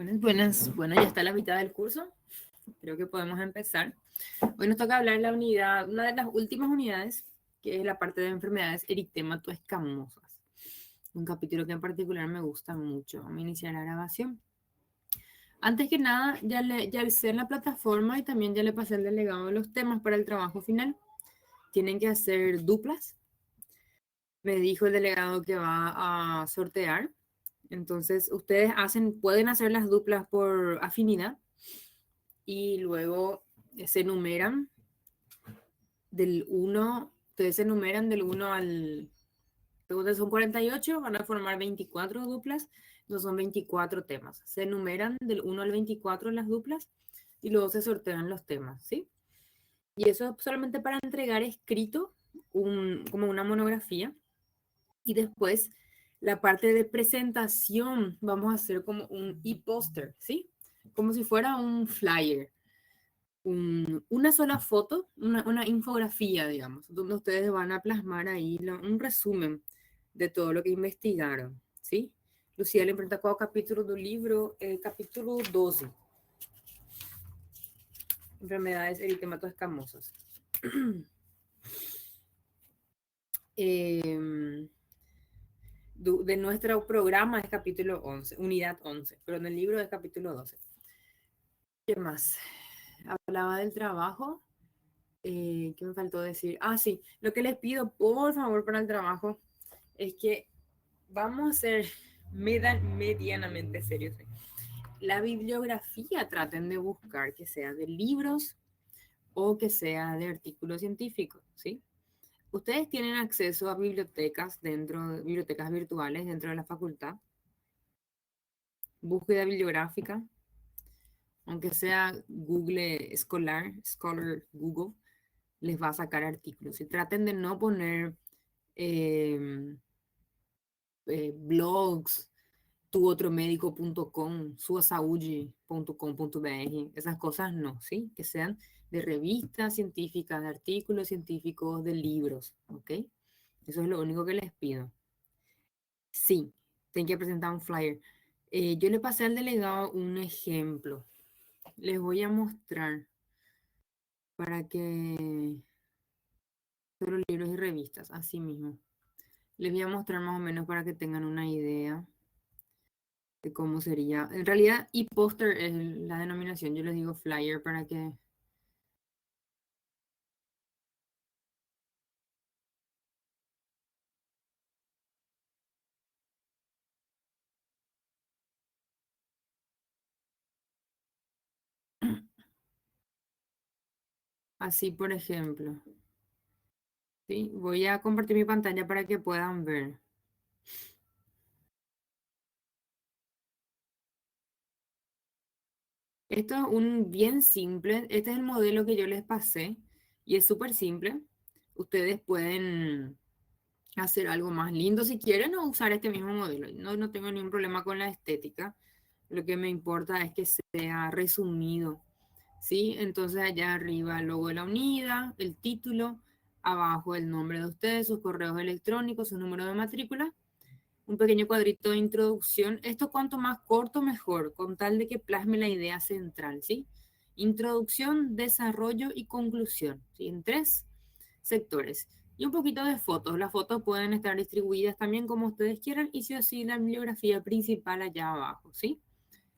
Buenas, buenas. Bueno, ya está la mitad del curso. Creo que podemos empezar. Hoy nos toca hablar de la unidad, una de las últimas unidades, que es la parte de enfermedades eritematoescamosas. Un capítulo que en particular me gusta mucho. Vamos a iniciar la grabación. Antes que nada, ya alcé en la plataforma y también ya le pasé el delegado de los temas para el trabajo final. Tienen que hacer duplas. Me dijo el delegado que va a sortear. Entonces, ustedes pueden hacer las duplas por afinidad y luego se enumeran del 1, ustedes se enumeran del 1 al, entonces son 48, van a formar 24 duplas, entonces son 24 temas. Se enumeran del 1 al 24 las duplas y luego se sortean los temas, ¿sí? Y eso es solamente para entregar escrito como una monografía. Y después la parte de presentación vamos a hacer como un e-poster, ¿sí? Como si fuera un flyer. Una sola foto, una infografía, digamos, donde ustedes van a plasmar ahí un resumen de todo lo que investigaron, ¿sí? Lucía le pregunta cuál capítulo del libro, capítulo 12, enfermedades eritematoescamosas. De nuestro programa es capítulo 11, unidad 11, pero en el libro es capítulo 12. ¿Qué más? Hablaba del trabajo. ¿Qué me faltó decir? Ah, sí, lo que les pido, por favor, para el trabajo es que vamos a ser medianamente serios. La bibliografía traten de buscar que sea de libros o que sea de artículos científicos, ¿sí? Ustedes tienen acceso a bibliotecas bibliotecas virtuales dentro de la facultad, búsqueda bibliográfica, aunque sea Google Scholar Google, les va a sacar artículos. Y traten de no poner eh, blogs, tuotromédico.com, suasaude.com.br, esas cosas no, ¿sí? Que sean de revistas científicas, de artículos científicos, de libros, ¿ok? Eso es lo único que les pido. Sí, tienen que presentar un flyer. Yo le pasé al delegado un ejemplo. Les voy a mostrar para que los libros y revistas, así mismo. Les voy a mostrar más o menos para que tengan una idea de cómo sería. En realidad, e-poster es la denominación. Yo les digo flyer para que... Así, por ejemplo. ¿Sí? Voy a compartir mi pantalla para que puedan ver. Esto es un bien simple. Este es el modelo que yo les pasé y es súper simple. Ustedes pueden hacer algo más lindo si quieren o usar este mismo modelo. No tengo ningún problema con la estética. Lo que me importa es que sea resumido, ¿sí? Entonces allá arriba el logo de la unidad, el título, abajo el nombre de ustedes, sus correos electrónicos, su número de matrícula, un pequeño cuadrito de introducción. Esto cuanto más corto mejor, con tal de que plasme la idea central, ¿sí? Introducción, desarrollo y conclusión, ¿sí? En 3 sectores. Y un poquito de fotos. Las fotos pueden estar distribuidas también como ustedes quieran y si así la bibliografía principal allá abajo, ¿sí?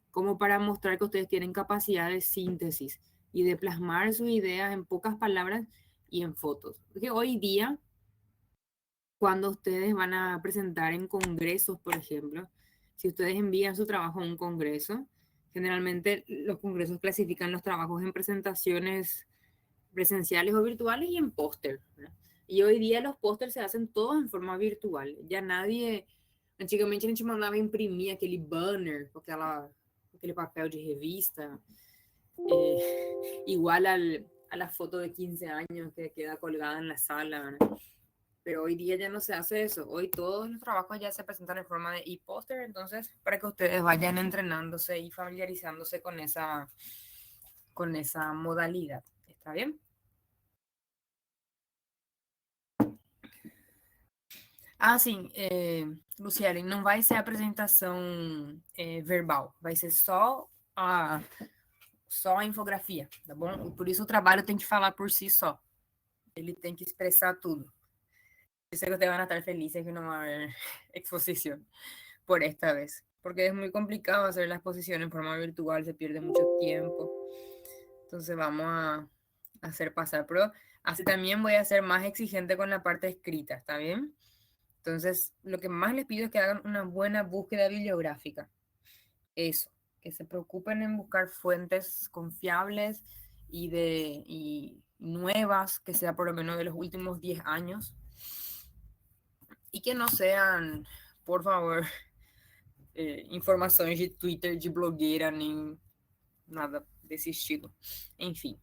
Como para mostrar que ustedes tienen capacidad de síntesis y de plasmar sus ideas en pocas palabras y en fotos. Porque hoy día, cuando ustedes van a presentar en congresos, por ejemplo, si ustedes envían su trabajo a un congreso, generalmente los congresos clasifican los trabajos en presentaciones presenciales o virtuales y en póster, ¿verdad? Y hoy día los pósters se hacen todos en forma virtual. Ya nadie, antigamente a gente mandava imprimir aquele banner, aquele papel de revista, igual a la foto de 15 años que queda colgada en la sala, ¿verdad? Pero hoy día ya no se hace eso. Hoy todos los trabajos ya se presentan en forma de e-póster, entonces para que ustedes vayan entrenándose y familiarizándose con esa modalidad. ¿Está bien? Ah, sim, Luciele, não vai ser a apresentação verbal, vai ser só a infografia, tá bom? Por isso o trabalho tem que falar por si só. Ele tem que expressar tudo. Sé que ustedes van a estar felices que no va a haber exposición por esta vez, porque es muy complicado hacer la exposición en forma virtual, se pierde mucho tiempo. Entonces vamos a hacer pasar, pero así también voy a ser más exigente con la parte escrita, ¿está bien? Entonces, lo que más les pido es que hagan una buena búsqueda bibliográfica. Eso, que se preocupen en buscar fuentes confiables y nuevas, que sea por lo menos de los últimos 10 años, y que no sean, por favor, informações de Twitter de blogueira, nem nada desse estilo. Enfim.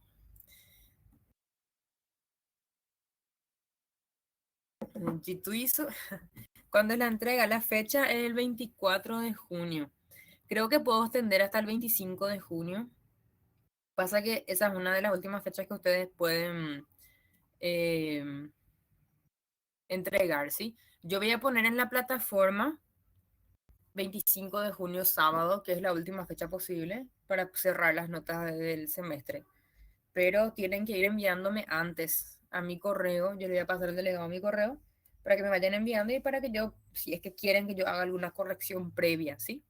Dito eso, cuando la entrega, la fecha es el 24 de junio. Creo que puedo extender hasta el 25 de junio. Pasa que esa es una de las últimas fechas que ustedes pueden entregar, ¿sí? Yo voy a poner en la plataforma 25 de junio, sábado, que es la última fecha posible para cerrar las notas del semestre. Pero tienen que ir enviándome antes a mi correo. Yo le voy a pasar el delegado a mi correo para que me vayan enviando y para que yo, si es que quieren que yo haga alguna corrección previa, ¿sí?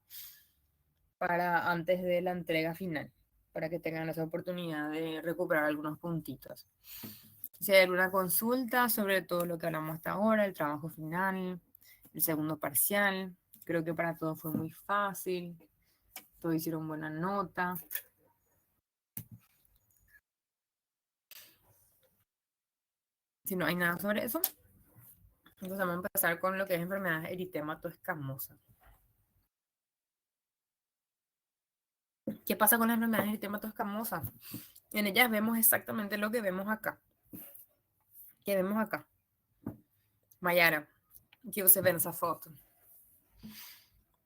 Para antes de la entrega final, para que tengan esa oportunidad de recuperar algunos puntitos. Si hay alguna consulta sobre todo lo que hablamos hasta ahora, el trabajo final, el segundo parcial, creo que para todos fue muy fácil, todos hicieron buena nota. Si no hay nada sobre eso, entonces vamos a empezar con lo que es enfermedad eritemato escamosa. ¿Qué pasa con las enfermedades eritemato escamosa? En ellas vemos exactamente lo que vemos acá. ¿Qué vemos acá? Mayara, ¿qué usted ve en esa foto?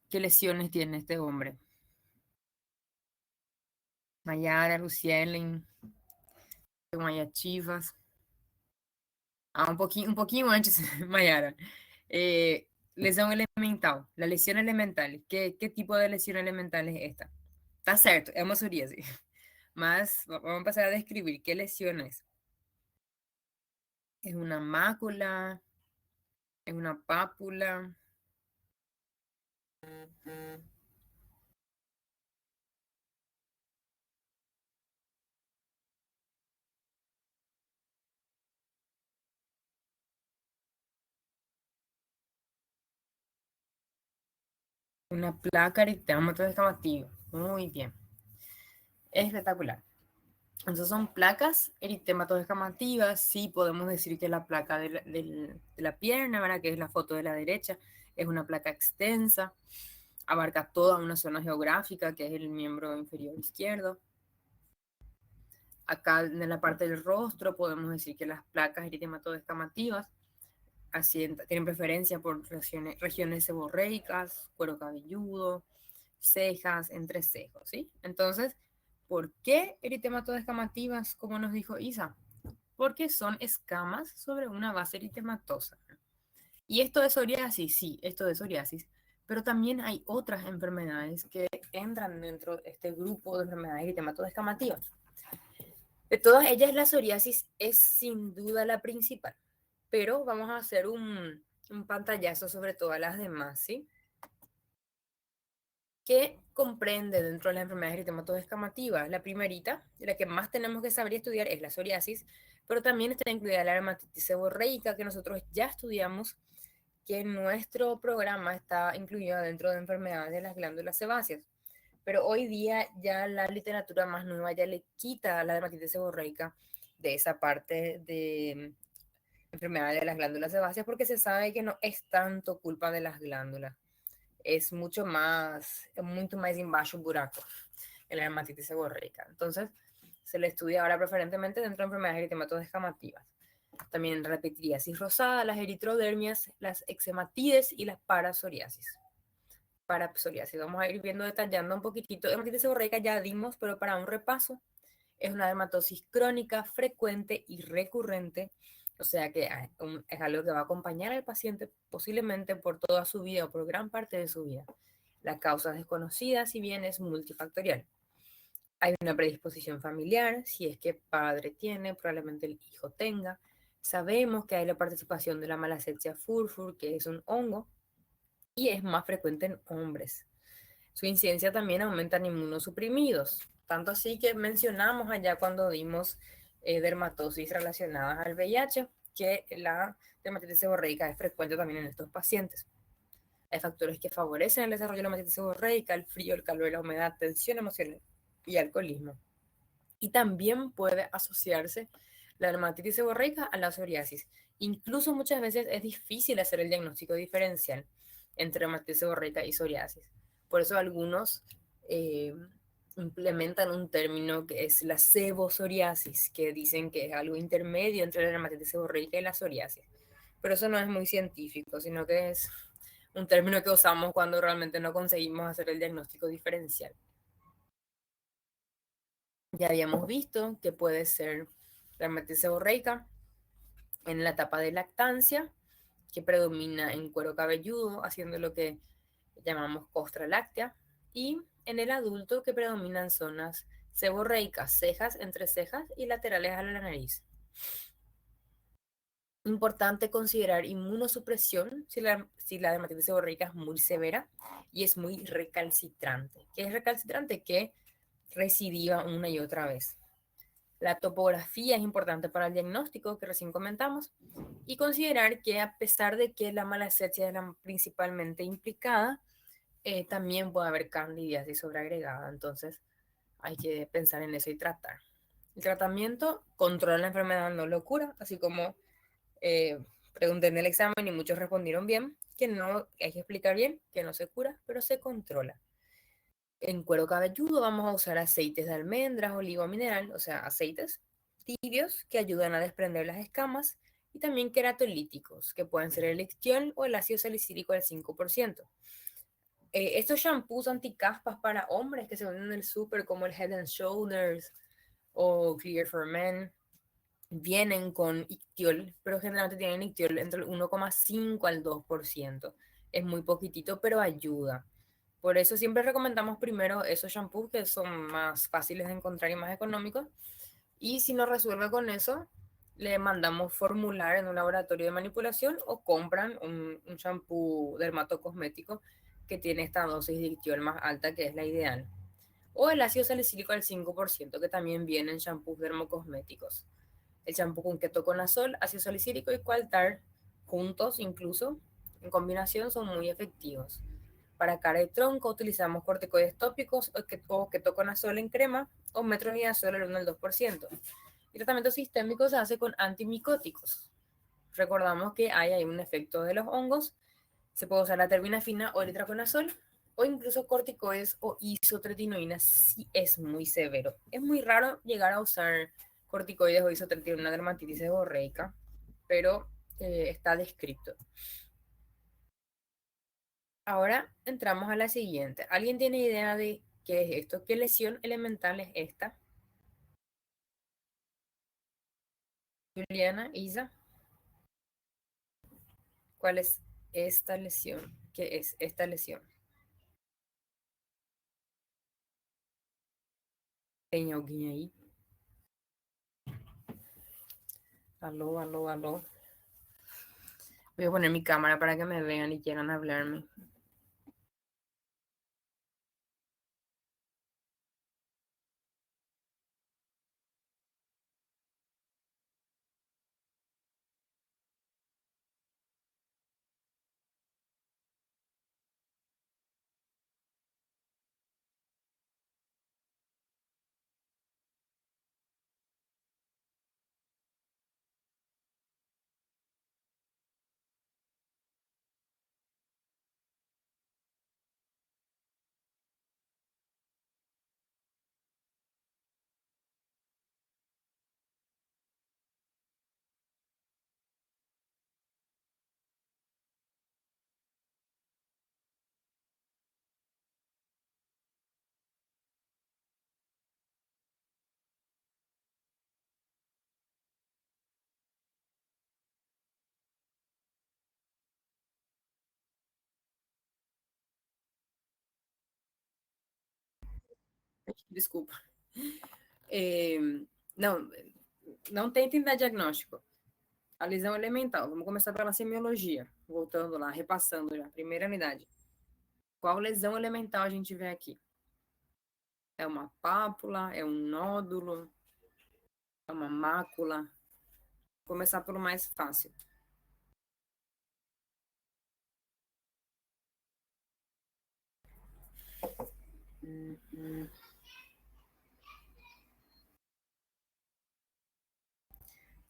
¿Qué lesiones tiene este hombre? Mayara, Lucielen, Maya Chivas. Ah, un poquinho antes, Mayara. Lesão elemental, la lesión elemental. ¿Qué tipo de lesión elemental es esta? Tá certo, é uma psoríase. Mas vamos a empezar a describir qué lesión es. Es una mácula, es una pápula. Una placa eritemato escamativa. Muy bien. Espectacular. Entonces son placas eritematoescamativas. Sí, podemos decir que la placa de la pierna, ¿verdad? Que es la foto de la derecha, es una placa extensa. Abarca toda una zona geográfica, que es el miembro inferior izquierdo. Acá en la parte del rostro podemos decir que las placas eritematoescamativas tienen preferencia por regiones seborreicas, cuero cabelludo, cejas, entrecejos, ¿sí? Entonces, ¿por qué eritematoescamativas, como nos dijo Isa? Porque son escamas sobre una base eritematosa. ¿Y esto es psoriasis? Sí, esto es psoriasis. Pero también hay otras enfermedades que entran dentro de este grupo de enfermedades eritematoescamativas. De todas ellas, la psoriasis es sin duda la principal. Pero vamos a hacer un pantallazo sobre todas las demás, ¿sí? ¿Qué comprende dentro de las enfermedades eritematoescamativas? La primerita, la que más tenemos que saber y estudiar, es la psoriasis, pero también está incluida la dermatitis seborreica, que nosotros ya estudiamos, que en nuestro programa está incluida dentro de enfermedades de las glándulas sebáceas. Pero hoy día ya la literatura más nueva ya le quita la dermatitis seborreica de esa parte de enfermedades de las glándulas sebáceas porque se sabe que no es tanto culpa de las glándulas. Es mucho más embaixo buraco en la dermatitis seborreica. Entonces, se le estudia ahora preferentemente dentro de enfermedades eritematoescamativas. También la repetiriasis rosada, las eritrodermias, las eczematides y las parapsoriasis. Parapsoriasis. Vamos a ir viendo, detallando un poquitito. Dermatitis seborreica ya dimos, pero para un repaso, es una dermatosis crónica, frecuente y recurrente O sea que es algo que va a acompañar al paciente posiblemente por toda su vida o por gran parte de su vida. La causa es desconocida, si bien es multifactorial. Hay una predisposición familiar, si es que padre tiene, probablemente el hijo tenga. Sabemos que hay la participación de la Malassezia furfur, que es un hongo, y es más frecuente en hombres. Su incidencia también aumenta en inmunosuprimidos, tanto así que mencionamos allá cuando dimos dermatosis relacionadas al VIH, que la dermatitis seborreica es frecuente también en estos pacientes. Hay factores que favorecen el desarrollo de la dermatitis seborreica: el frío, el calor, la humedad, tensión emocional y alcoholismo. Y también puede asociarse la dermatitis seborreica a la psoriasis. Incluso muchas veces es difícil hacer el diagnóstico diferencial entre dermatitis seborreica y psoriasis. Por eso algunos eh, implementan un término que es la sebosoriasis, que dicen que es algo intermedio entre la dermatitis seborreica y la psoriasis. Pero eso no es muy científico, sino que es un término que usamos cuando realmente no conseguimos hacer el diagnóstico diferencial. Ya habíamos visto que puede ser la dermatitis seborreica en la etapa de lactancia, que predomina en cuero cabelludo, haciendo lo que llamamos costra láctea, y en el adulto, que predominan zonas seborreicas, cejas, entre cejas y laterales a la nariz. Importante considerar inmunosupresión si la dermatitis seborreica es muy severa y es muy recalcitrante. ¿Qué es recalcitrante? Que recidiva una y otra vez. La topografía es importante para el diagnóstico que recién comentamos, y considerar que a pesar de que la malacesia es la principalmente implicada, también puede haber candidiasis sobreagregada. Entonces hay que pensar en eso y tratar. El tratamiento controla la enfermedad, no lo cura, así como pregunté en el examen y muchos respondieron bien, que no hay que explicar bien, que no se cura, pero se controla. En cuero cabelludo vamos a usar aceites de almendras, olivo mineral, o sea, aceites tibios que ayudan a desprender las escamas, y también queratolíticos, que pueden ser el Lixiol o el ácido salicílico al 5%. Estos shampoos anticaspas para hombres que se venden en el súper, como el Head and Shoulders o Clear for Men, vienen con ictiol, pero generalmente tienen ictiol entre el 1,5 al 2%. Es muy poquitito, pero ayuda. Por eso siempre recomendamos primero esos shampoos que son más fáciles de encontrar y más económicos. Y si no resuelve con eso, le mandamos formular en un laboratorio de manipulación o compran un shampoo dermatocosmético que tiene esta dosis de ictiol más alta, que es la ideal. O el ácido salicílico al 5%, que también viene en shampoos dermocosméticos. El champú con ketoconazol, ácido salicílico y coaltar, juntos incluso, en combinación, son muy efectivos. Para cara y tronco utilizamos corticoides tópicos o ketoconazol en crema o metronidazol al 1 al 2%. El tratamiento sistémico se hace con antimicóticos. Recordamos que hay un efecto de los hongos. Se puede usar la terbinafina o el itraconazol, o incluso corticoides o isotretinoína si es muy severo. Es muy raro llegar a usar corticoides o isotretinoína en una dermatitis seborreica, pero está descrito. Ahora entramos a la siguiente. ¿Alguien tiene idea de qué es esto? ¿Qué lesión elemental es esta? Juliana, Isa, ¿cuál es esta lesión? ¿Qué es esta lesión? Tenho alguém aí? Aló, aló, aló. Voy a poner mi cámara para que me vean y quieran hablarme. Desculpa. Não, não tentem dar diagnóstico. A lesão elemental. Vamos começar pela semiologia. Voltando lá, repassando já. Primeira unidade. Qual lesão elemental a gente vê aqui? É uma pápula? É um nódulo? É uma mácula? Vou começar pelo mais fácil.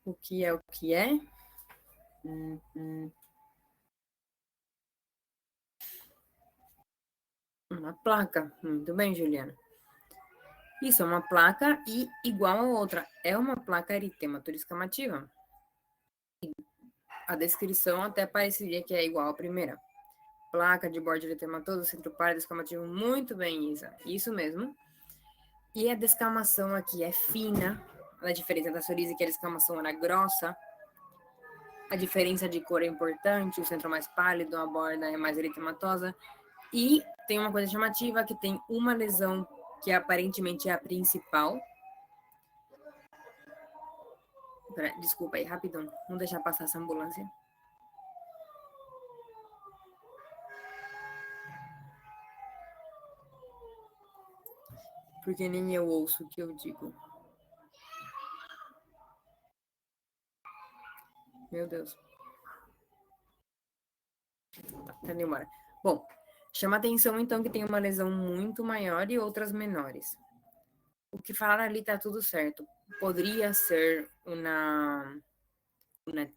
O que é o que é? Uma placa. Muito bem, Juliana. Isso é uma placa e igual a outra. É uma placa eritematura escamativa. A descrição até pareceria que é igual à primeira. Placa de bordo eritematoso, centro pálido, escamativo. Muito bem, Isa. Isso mesmo. E a descamação aqui é fina. A diferença da psoríase, que a descamação era grossa. A diferença de cor é importante. O centro é mais pálido, a borda é mais eritematosa. E tem uma coisa chamativa, que tem uma lesão que aparentemente é a principal. Desculpa aí, rapidão. Vamos deixar passar essa ambulância. Porque nem eu ouço o que eu digo. Meu Deus. Tá indo embora. Bom, chama atenção então que tem uma lesão muito maior e outras menores. O que falaram ali tá tudo certo. Poderia ser una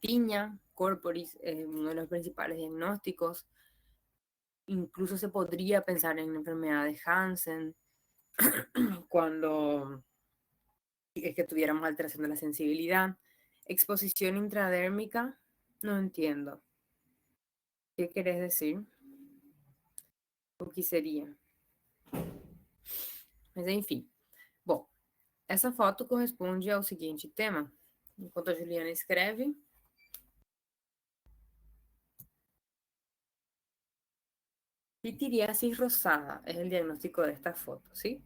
tiña corporis, uno de los principales diagnósticos. Incluso se podría pensar en enfermedad de Hansen cuando es que tuviéramos alteración de la sensibilidad. Exposición intradérmica, no entiendo. ¿Qué querés decir? O que seria? Mas enfim. Bom, essa foto corresponde ao seguinte tema. Enquanto a Juliana escreve. Pitiriasis rosada es el diagnóstico de esta foto, ¿sí?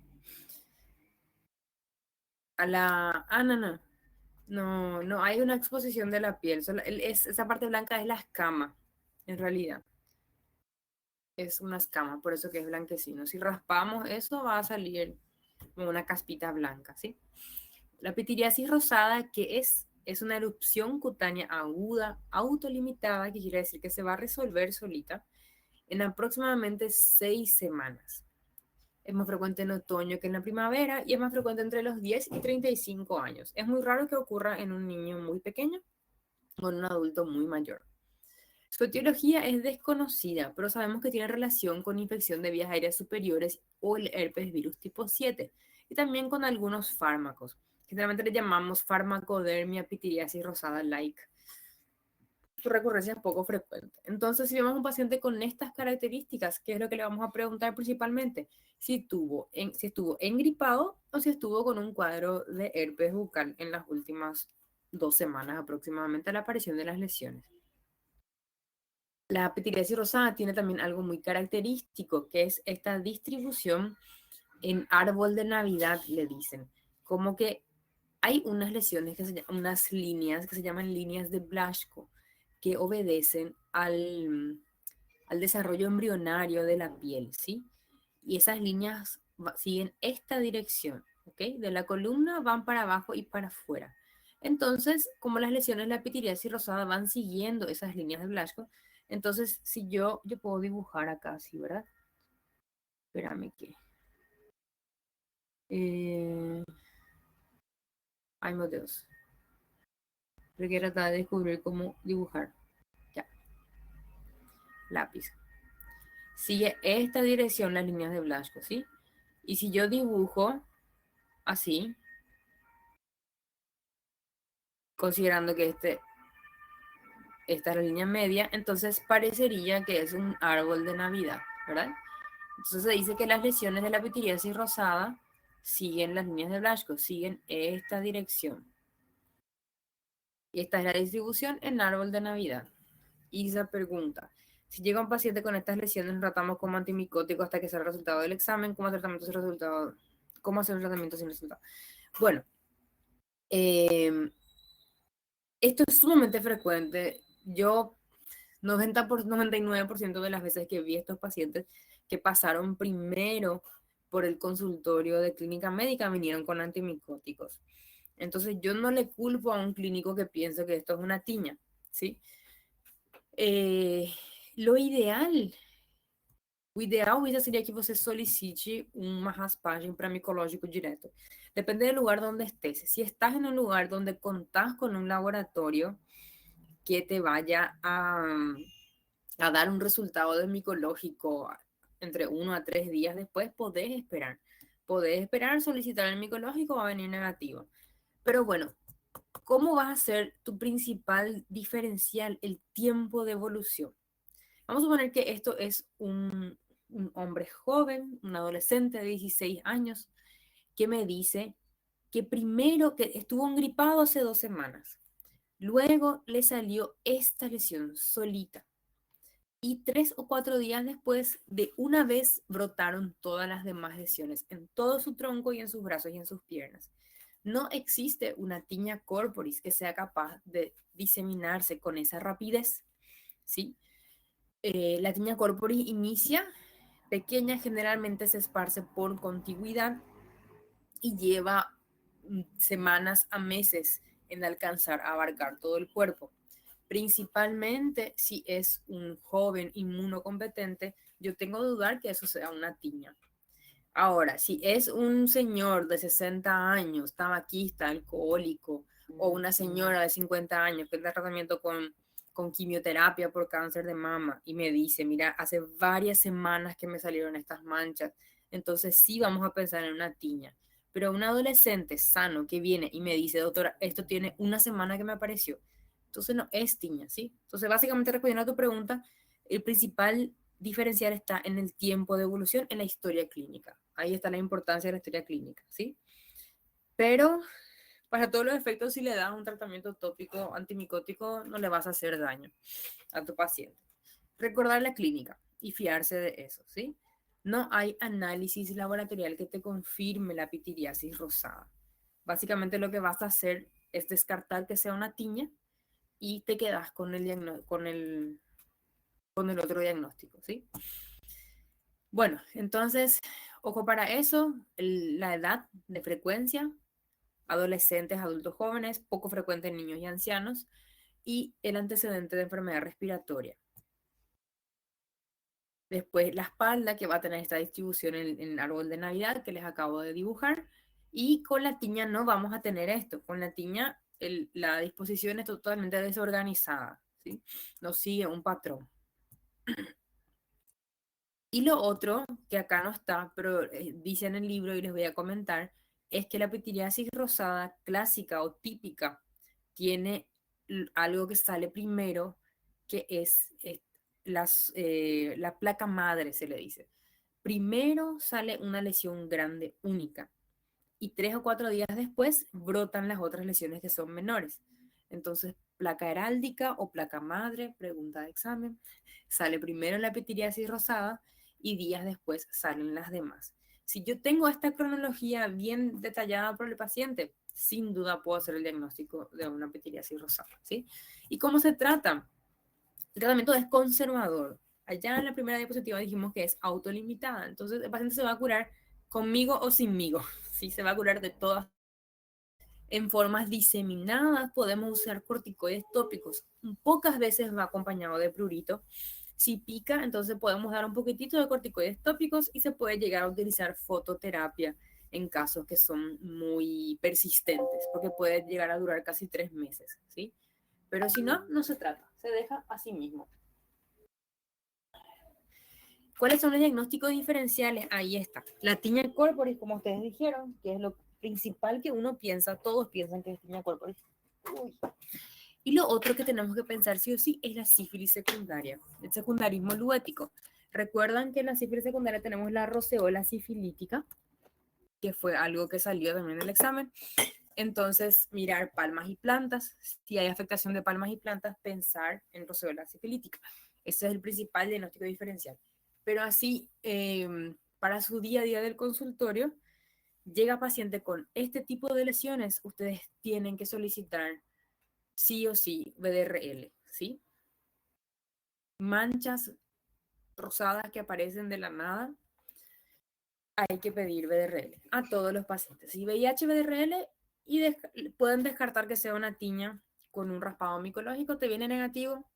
No hay una exposición de la piel. Esa parte blanca es la escama, en realidad. Es una escama, por eso que es blanquecino. Si raspamos eso, va a salir como una caspita blanca, ¿sí? La pitiriasis rosada, ¿qué es? Es una erupción cutánea aguda, autolimitada, que quiere decir que se va a resolver solita en aproximadamente 6 semanas. Es más frecuente en otoño que en la primavera y es más frecuente entre los 10 y 35 años. Es muy raro que ocurra en un niño muy pequeño o en un adulto muy mayor. Su etiología es desconocida, pero sabemos que tiene relación con infección de vías aéreas superiores o el herpes virus tipo 7 y también con algunos fármacos. Generalmente le llamamos farmacodermia pitiriasis rosada like. Su recurrencia es poco frecuente. Entonces, si vemos un paciente con estas características, ¿qué es lo que le vamos a preguntar principalmente? Si estuvo engripado o si estuvo con un cuadro de herpes bucal en las últimas 2 semanas aproximadamente a la aparición de las lesiones. La pitiriasis rosada tiene también algo muy característico, que es esta distribución en árbol de Navidad, le dicen. Como que hay unas lesiones, unas líneas que se llaman líneas de Blaschko, que obedecen al desarrollo embrionario de la piel, ¿sí? Y esas líneas siguen esta dirección, ¿ok? De la columna van para abajo y para afuera. Entonces, como las lesiones de la pitiriasis rosada van siguiendo esas líneas de Blaschko, entonces si yo puedo dibujar acá, ¿sí, verdad? Espérame que... Ay, meu Deus. Porque tratar de descubrir cómo dibujar. Ya. Lápiz. Sigue esta dirección las líneas de Blaschko, ¿sí? Y si yo dibujo así, considerando que esta es la línea media, entonces parecería que es un árbol de Navidad, ¿verdad? Entonces se dice que las lesiones de la pitiriasis rosada siguen las líneas de Blaschko, siguen esta dirección. Y esta es la distribución en árbol de Navidad. Isa pregunta, si llega un paciente con estas lesiones, tratamos como antimicótico hasta que sea el resultado del examen, como tratamiento es el resultado. ¿Cómo hacer un tratamiento sin resultado? Bueno, esto es sumamente frecuente. Yo 99% de las veces que vi a estos pacientes que pasaron primero por el consultorio de clínica médica vinieron con antimicóticos. Entonces yo no le culpo a un clínico que piense que esto es una tiña, ¿sí? Lo ideal seria que você solicite uma raspagem para micológico direto. Depende del lugar donde estés. Si estás en un lugar donde contás con un laboratorio que te vaya a dar un resultado de micológico entre 1 a 3 días después, podés esperar. Podés esperar, solicitar el micológico, va a venir negativo. Pero bueno, ¿cómo vas a hacer tu principal diferencial? El tiempo de evolución. Vamos a suponer que esto es un hombre joven, un adolescente de 16 años, que me dice que primero que estuvo engripado hace 2 semanas, luego le salió esta lesión solita y 3 o 4 días después de una vez brotaron todas las demás lesiones en todo su tronco y en sus brazos y en sus piernas. No existe una tiña corporis que sea capaz de diseminarse con esa rapidez, ¿sí? La tiña corporis inicia pequeña, generalmente se esparce por contigüidad y lleva semanas a meses en alcanzar a abarcar todo el cuerpo. Principalmente si es un joven inmunocompetente, yo tengo que dudar que eso sea una tiña. Ahora, si es un señor de 60 años, tabaquista, alcohólico, o una señora de 50 años que está tratamiento con quimioterapia por cáncer de mama y me dice, mira, hace varias semanas que me salieron estas manchas, entonces sí vamos a pensar en una tiña. Pero un adolescente sano que viene y me dice, doctora, esto tiene una semana que me apareció, entonces no es tiña, ¿sí? Entonces, básicamente, respondiendo a tu pregunta, el principal diferencial está en el tiempo de evolución en la historia clínica. Ahí está la importancia de la historia clínica, ¿sí? Pero para todos los efectos, si le das un tratamiento tópico antimicótico, no le vas a hacer daño a tu paciente. Recordar la clínica y fiarse de eso, ¿sí? No hay análisis laboratorial que te confirme la pitiriasis rosada. Básicamente lo que vas a hacer es descartar que sea una tiña y te quedas con el otro diagnóstico, ¿sí? Bueno, entonces, ojo para eso, la edad de frecuencia, adolescentes, adultos jóvenes, poco frecuente en niños y ancianos, y el antecedente de enfermedad respiratoria. Después la espalda, que va a tener esta distribución en el árbol de Navidad que les acabo de dibujar, y con la tiña no vamos a tener esto. Con la tiña la disposición es totalmente desorganizada, ¿sí? No sigue un patrón. Y lo otro, que acá no está, pero dice en el libro y les voy a comentar, es que la pitiriasis rosada clásica o típica tiene algo que sale primero, que es la placa madre, se le dice. Primero sale una lesión grande única y 3 o 4 días después brotan las otras lesiones que son menores. Entonces, placa heráldica o placa madre, pregunta de examen, sale primero la pitiriasis rosada y días después salen las demás. Si yo tengo esta cronología bien detallada por el paciente, sin duda puedo hacer el diagnóstico de una pitiriasis rosada, ¿sí? ¿Y cómo se trata? El tratamiento es conservador. Allá en la primera diapositiva dijimos que es autolimitada, entonces el paciente se va a curar conmigo o sinmigo, ¿sí? Se va a curar de todas. En formas diseminadas podemos usar corticoides tópicos. Pocas veces va acompañado de prurito. Si pica, entonces podemos dar un poquitito de corticoides tópicos y se puede llegar a utilizar fototerapia en casos que son muy persistentes, porque puede llegar a durar casi 3 meses, ¿sí? Pero si no, no se trata, se deja así mismo. ¿Cuáles son los diagnósticos diferenciales? Ahí está. La tiña corporis, como ustedes dijeron, que es lo principal que uno piensa, todos piensan que es tiña corporis. Uy. Y lo otro que tenemos que pensar sí o sí es la sífilis secundaria, el secundarismo luético. Recuerdan que en la sífilis secundaria tenemos la roceola sifilítica, que fue algo que salió también del examen. Entonces, mirar palmas y plantas. Si hay afectación de palmas y plantas, pensar en roceola sifilítica. Ese es el principal diagnóstico diferencial. Pero así, para su día a día del consultorio, llega paciente con este tipo de lesiones, ustedes tienen que solicitar sí o sí BDRL, ¿sí? Manchas rosadas que aparecen de la nada, hay que pedir BDRL a todos los pacientes. Si VIH, BDRL, y pueden descartar que sea una tiña con un raspado micológico, te viene negativo,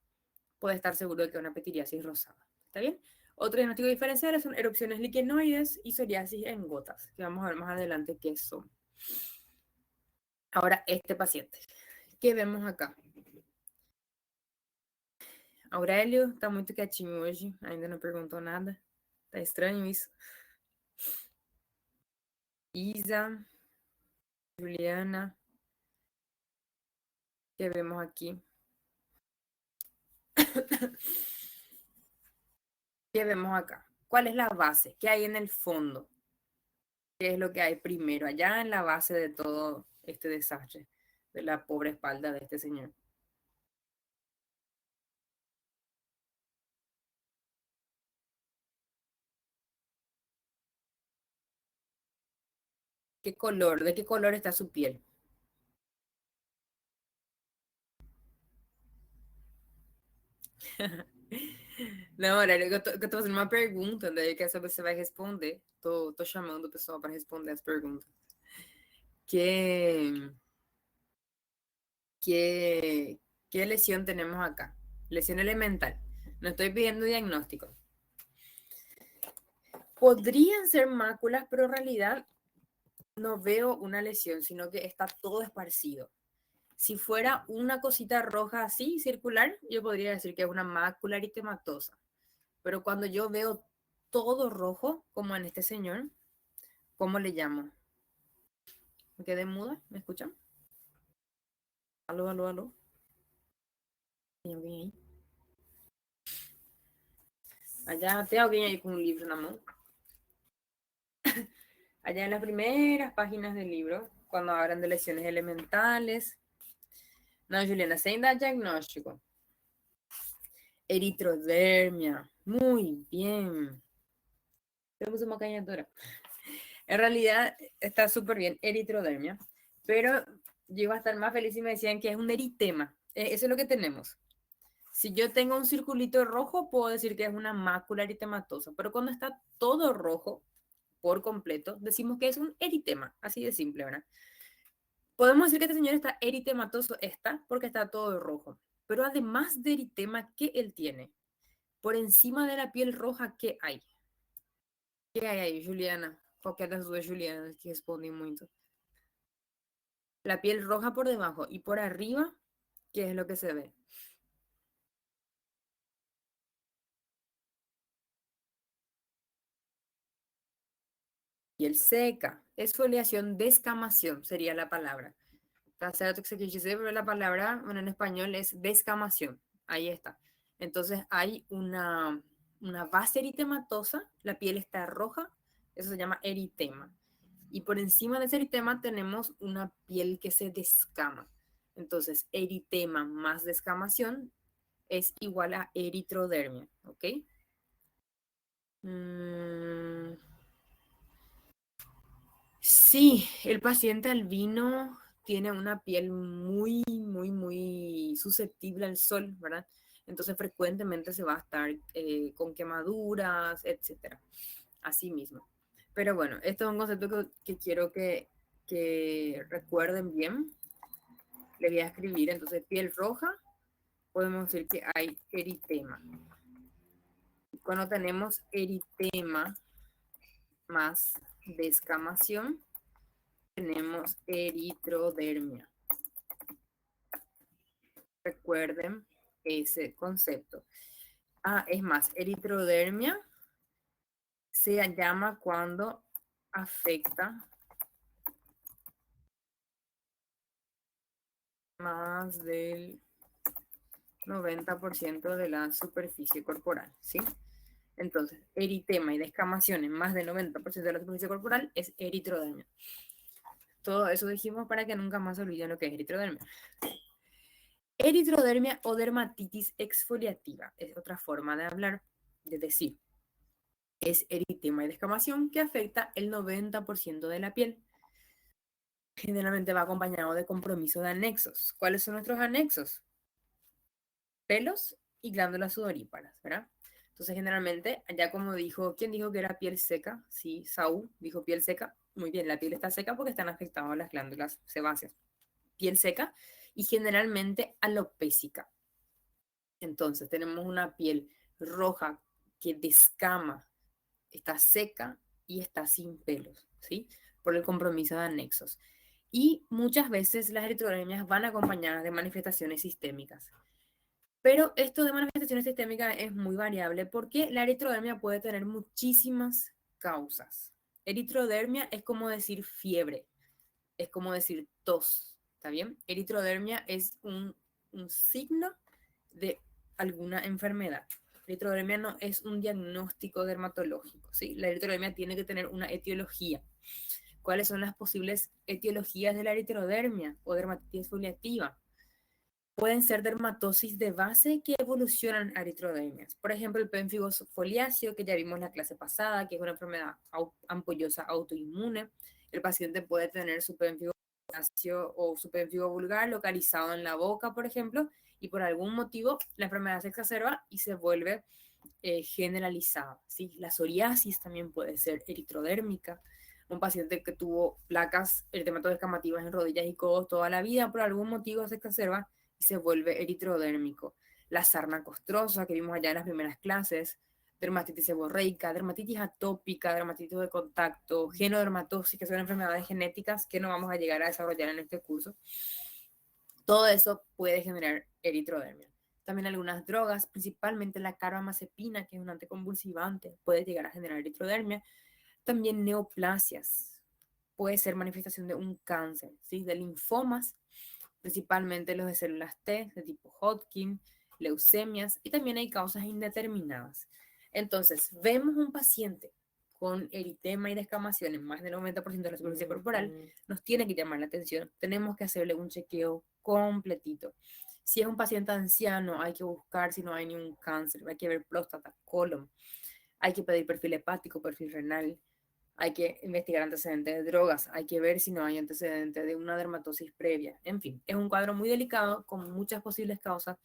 puedes estar seguro de que es una pitiriasis rosada. ¿Está bien? Otro diagnóstico diferencial son erupciones liquenoides y psoriasis en gotas, que vamos a ver más adelante qué son. Ahora, este paciente. ¿Qué vemos acá? Aurélio está muito quietinho hoje, ainda não perguntou nada. Tá estranho isso. Isa, Juliana, ¿qué vemos aquí? ¿Qué vemos acá? ¿Cuál es la base? ¿Qué hay en el fondo? ¿Qué es lo que hay primero allá en la base de todo este desastre de la pobre espalda de este señor? ¿Qué color? ¿De qué color está su piel? Não, Aurélia, eu tô fazendo uma pergunta, daí eu quero saber se você vai responder. Tô chamando o pessoal para responder as perguntas. ¿Qué, qué, ¿Qué lesión tenemos acá? Lesión elemental. No estoy pidiendo diagnóstico. Podrían ser máculas, pero en realidad no veo una lesión, sino que está todo esparcido. Si fuera una cosita roja así, circular, yo podría decir que es una mácula eritematosa. Pero cuando yo veo todo rojo, como en este señor, ¿cómo le llamo? ¿Me quedé muda? ¿Me escuchan? Aló, aló, aló. ¿Hay alguien ahí? Allá, ¿tem alguien ahí con un libro en la mano? Allá en las primeras páginas del libro, cuando hablan de lesiones elementales. No, Juliana, sem dar diagnóstico. Eritrodermia. Muy bien. Creo que es una cañadora. En realidad está súper bien, eritrodermia. Pero yo iba a estar más feliz si me decían que es un eritema. Eso es lo que tenemos. Si yo tengo un circulito rojo, puedo decir que es una mácula eritematosa. Pero cuando está todo rojo por completo, decimos que es un eritema. Así de simple, ¿verdad? Podemos decir que este señor está eritematoso, está, porque está todo rojo. Pero además de eritema, ¿qué él tiene? Por encima de la piel roja, ¿qué hay? ¿Qué hay ahí, Juliana? Qualquer das duas Julianas que responden mucho. La piel roja por debajo y por arriba, ¿qué es lo que se ve? Piel seca, exfoliación, descamación sería la palabra. Está certo que se quise decir, pero la palabra, bueno, en español es descamación. Ahí está. Entonces hay una base eritematosa, la piel está roja, eso se llama eritema. Y por encima de ese eritema tenemos una piel que se descama. Entonces, eritema más descamación es igual a eritrodermia, ¿ok? Sí, el paciente albino tiene una piel muy susceptible al sol, ¿verdad? Entonces frecuentemente se va a estar con quemaduras, etcétera. Así mismo. Pero bueno, esto es un concepto que quiero que recuerden bien. Le voy a escribir, entonces, piel roja, podemos decir que hay eritema. Cuando tenemos eritema más descamación, tenemos eritrodermia. Recuerden ese concepto. Es más, eritrodermia se llama cuando afecta más del 90% de la superficie corporal, ¿sí? Entonces, eritema y descamación en más del 90% de la superficie corporal es eritrodermia. Todo eso dijimos para que nunca más se olviden lo que es eritrodermia. Eritrodermia o dermatitis exfoliativa es otra forma de hablar, de decir. es eritema y descamación que afecta el 90% de la piel. Generalmente va acompañado de compromiso de anexos. ¿Cuáles son nuestros anexos? Pelos y glándulas sudoríparas, ¿verdad? Entonces, generalmente, ya como dijo, ¿quién dijo que era piel seca? Sí, Saúl dijo piel seca. Muy bien, la piel está seca porque están afectadas las glándulas sebáceas. Piel seca y generalmente alopésica. Entonces, tenemos una piel roja que descama, está seca y está sin pelos, ¿sí? Por el compromiso de anexos. Y muchas veces las eritrodermias van acompañadas de manifestaciones sistémicas. Pero esto de manifestaciones sistémicas es muy variable porque la eritrodermia puede tener muchísimas causas. Eritrodermia es como decir fiebre, es como decir tos, ¿está bien? Eritrodermia es un signo de alguna enfermedad. La eritrodermia no es un diagnóstico dermatológico, ¿sí? La eritrodermia tiene que tener una etiología. ¿Cuáles son las posibles etiologías de la eritrodermia o dermatitis foliativa? Pueden ser dermatosis de base que evolucionan a eritrodermias. Por ejemplo, el pénfigo foliáceo, que ya vimos en la clase pasada, que es una enfermedad ampollosa autoinmune. El paciente puede tener su pénfigo foliáceo o su pénfigo vulgar localizado en la boca, por ejemplo, y por algún motivo la enfermedad se exacerba y se vuelve generalizada, ¿sí? La psoriasis también puede ser eritrodérmica. Un paciente que tuvo placas eritematodes en rodillas y codos toda la vida, por algún motivo se exacerba y se vuelve eritrodérmico. La sarna costrosa que vimos allá en las primeras clases, dermatitis seborreica, dermatitis atópica, dermatitis de contacto, genodermatosis, que son enfermedades genéticas que no vamos a llegar a desarrollar en este curso. Todo eso puede generar eritrodermia. También algunas drogas, principalmente la carbamazepina, que es un anticonvulsivante, puede llegar a generar eritrodermia. También neoplasias, puede ser manifestación de un cáncer, ¿sí? De linfomas, principalmente los de células T, de tipo Hodgkin, leucemias, y también hay causas indeterminadas. Entonces, vemos un paciente con eritema y descamación en más del 90% de la superficie corporal, nos tiene que llamar la atención, tenemos que hacerle un chequeo completito. Si es un paciente anciano, hay que buscar si no hay ningún cáncer, hay que ver próstata, colon, hay que pedir perfil hepático, perfil renal, hay que investigar antecedentes de drogas, hay que ver si no hay antecedentes de una dermatosis previa. En fin, es un cuadro muy delicado con muchas posibles causas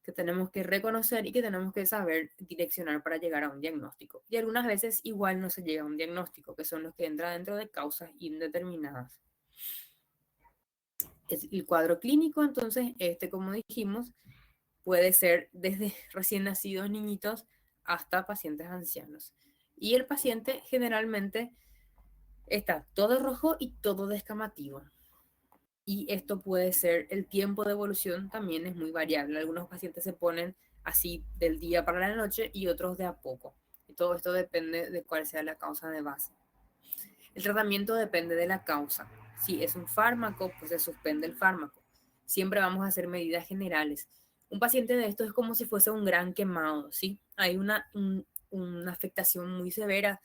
que tenemos que reconocer y que tenemos que saber direccionar para llegar a un diagnóstico. Y algunas veces igual no se llega a un diagnóstico, que son los que entran dentro de causas indeterminadas. El cuadro clínico, entonces, como dijimos, puede ser desde recién nacidos niñitos hasta pacientes ancianos. Y el paciente generalmente está todo rojo y todo descamativo. Y esto puede ser, el tiempo de evolución también es muy variable. Algunos pacientes se ponen así del día para la noche y otros de a poco. Y todo esto depende de cuál sea la causa de base. El tratamiento depende de la causa. Si es un fármaco, pues se suspende el fármaco. Siempre vamos a hacer medidas generales. Un paciente de esto es como si fuese un gran quemado, ¿sí? Hay una afectación muy severa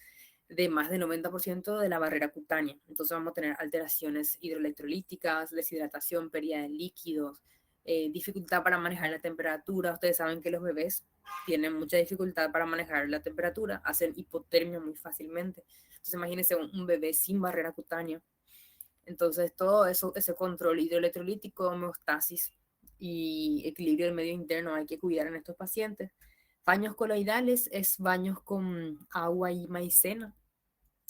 de más del 90% de la barrera cutánea. Entonces vamos a tener alteraciones hidroelectrolíticas, deshidratación, pérdida de líquidos, dificultad para manejar la temperatura. Ustedes saben que los bebés tienen mucha dificultad para manejar la temperatura, hacen hipotermia muy fácilmente. Entonces imagínense un bebé sin barrera cutánea. Entonces todo eso, ese control hidroelectrolítico, homeostasis y equilibrio del medio interno hay que cuidar en estos pacientes. Baños coloidales es baños con agua y maicena,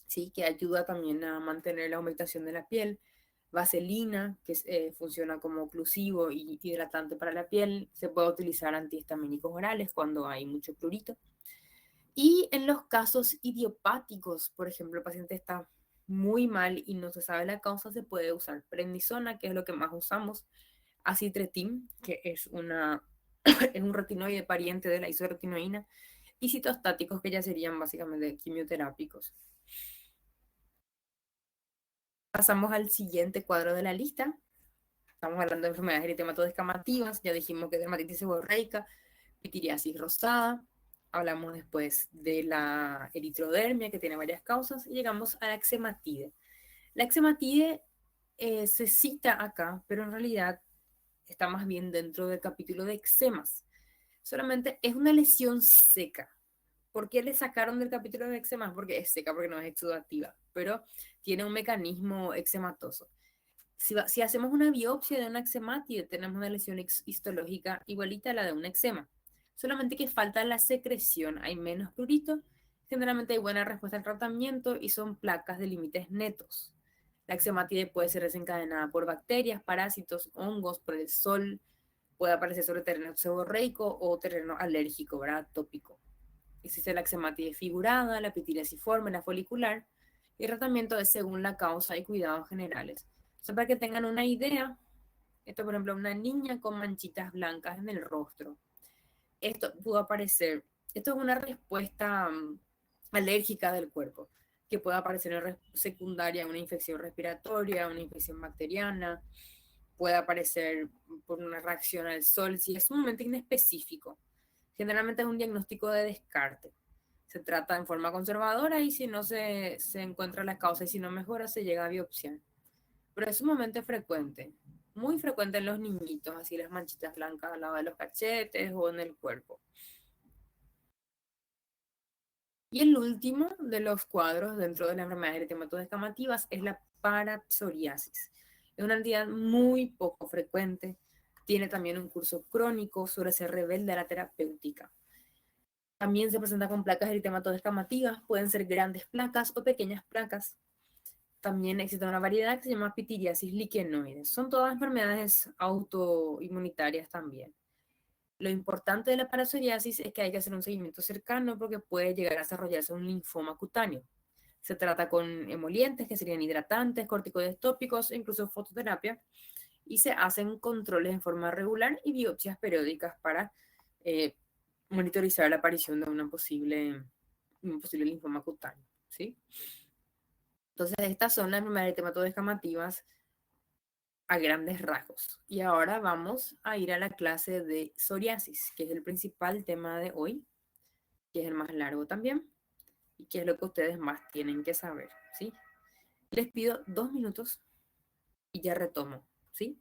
¿sí? Que ayuda también a mantener la humectación de la piel. Vaselina, que funciona como oclusivo y hidratante para la piel. Se puede utilizar antihistamínicos orales cuando hay mucho prurito. Y en los casos idiopáticos, por ejemplo, el paciente está muy mal y no se sabe la causa, se puede usar prednisona, que es lo que más usamos, acitretin, que es es un retinoide pariente de la isorretinoína, y citostáticos, que ya serían básicamente quimioterápicos. Pasamos al siguiente cuadro de la lista. Estamos hablando de enfermedades eritematodes ya dijimos que dermatitis seborreica, pitiriasis rosada. Hablamos después de la eritrodermia, que tiene varias causas, y llegamos a la eczematide. La eczematide se cita acá, pero en realidad está más bien dentro del capítulo de eczemas. Solamente es una lesión seca, ¿Por qué le sacaron del capítulo de eczema? Porque es seca, porque no es exudativa, pero tiene un mecanismo eczematoso. Si hacemos una biopsia de una eczematide, tenemos una lesión histológica igualita a la de un eczema. Solamente que falta la secreción, hay menos prurito, generalmente hay buena respuesta al tratamiento y son placas de límites netos. La eczematide puede ser desencadenada por bacterias, parásitos, hongos, por el sol, puede aparecer sobre terreno seborreico o terreno alérgico, ¿verdad? Tópico. Existe la eczematide figurada, la pitidiciforme, la folicular, y el tratamiento es según la causa y cuidados generales. O sea, para que tengan una idea, esto por ejemplo, una niña con manchitas blancas en el rostro. Esto pudo aparecer, esto es una respuesta alérgica del cuerpo, que puede aparecer en secundaria una infección respiratoria, una infección bacteriana, puede aparecer por una reacción al sol, si es sumamente inespecífico. Generalmente es un diagnóstico de descarte. Se trata en forma conservadora y si no se encuentra la causa y si no mejora, se llega a biopsiar. Pero es sumamente frecuente, muy frecuente en los niñitos, así las manchitas blancas al lado de los cachetes o en el cuerpo. Y el último de los cuadros dentro de las enfermedades eritematoso-descamativas es la parapsoriasis. Es una entidad muy poco frecuente, tiene también un curso crónico, suele ser rebelde a la terapéutica. También se presenta con placas eritematoso-descamativas, pueden ser grandes placas o pequeñas placas. También existe una variedad que se llama pitiriasis lichenoides. Son todas enfermedades autoinmunitarias también. Lo importante de la parapsoriasis es que hay que hacer un seguimiento cercano porque puede llegar a desarrollarse un linfoma cutáneo. Se trata con emolientes, que serían hidratantes, corticoides tópicos e incluso fototerapia, y se hacen controles en forma regular y biopsias periódicas para eh, monitorizar la aparición de un posible linfoma cutáneo, ¿sí? Entonces, estas son las enfermedades eritematoso-descamativas a grandes rasgos. Y ahora vamos a ir a la clase de psoriasis, que es el principal tema de hoy, que es el más largo también, y que es lo que ustedes más tienen que saber, ¿sí? Les pido 2 minutos y ya retomo, ¿sí?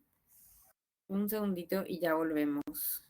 Un segundito y ya volvemos.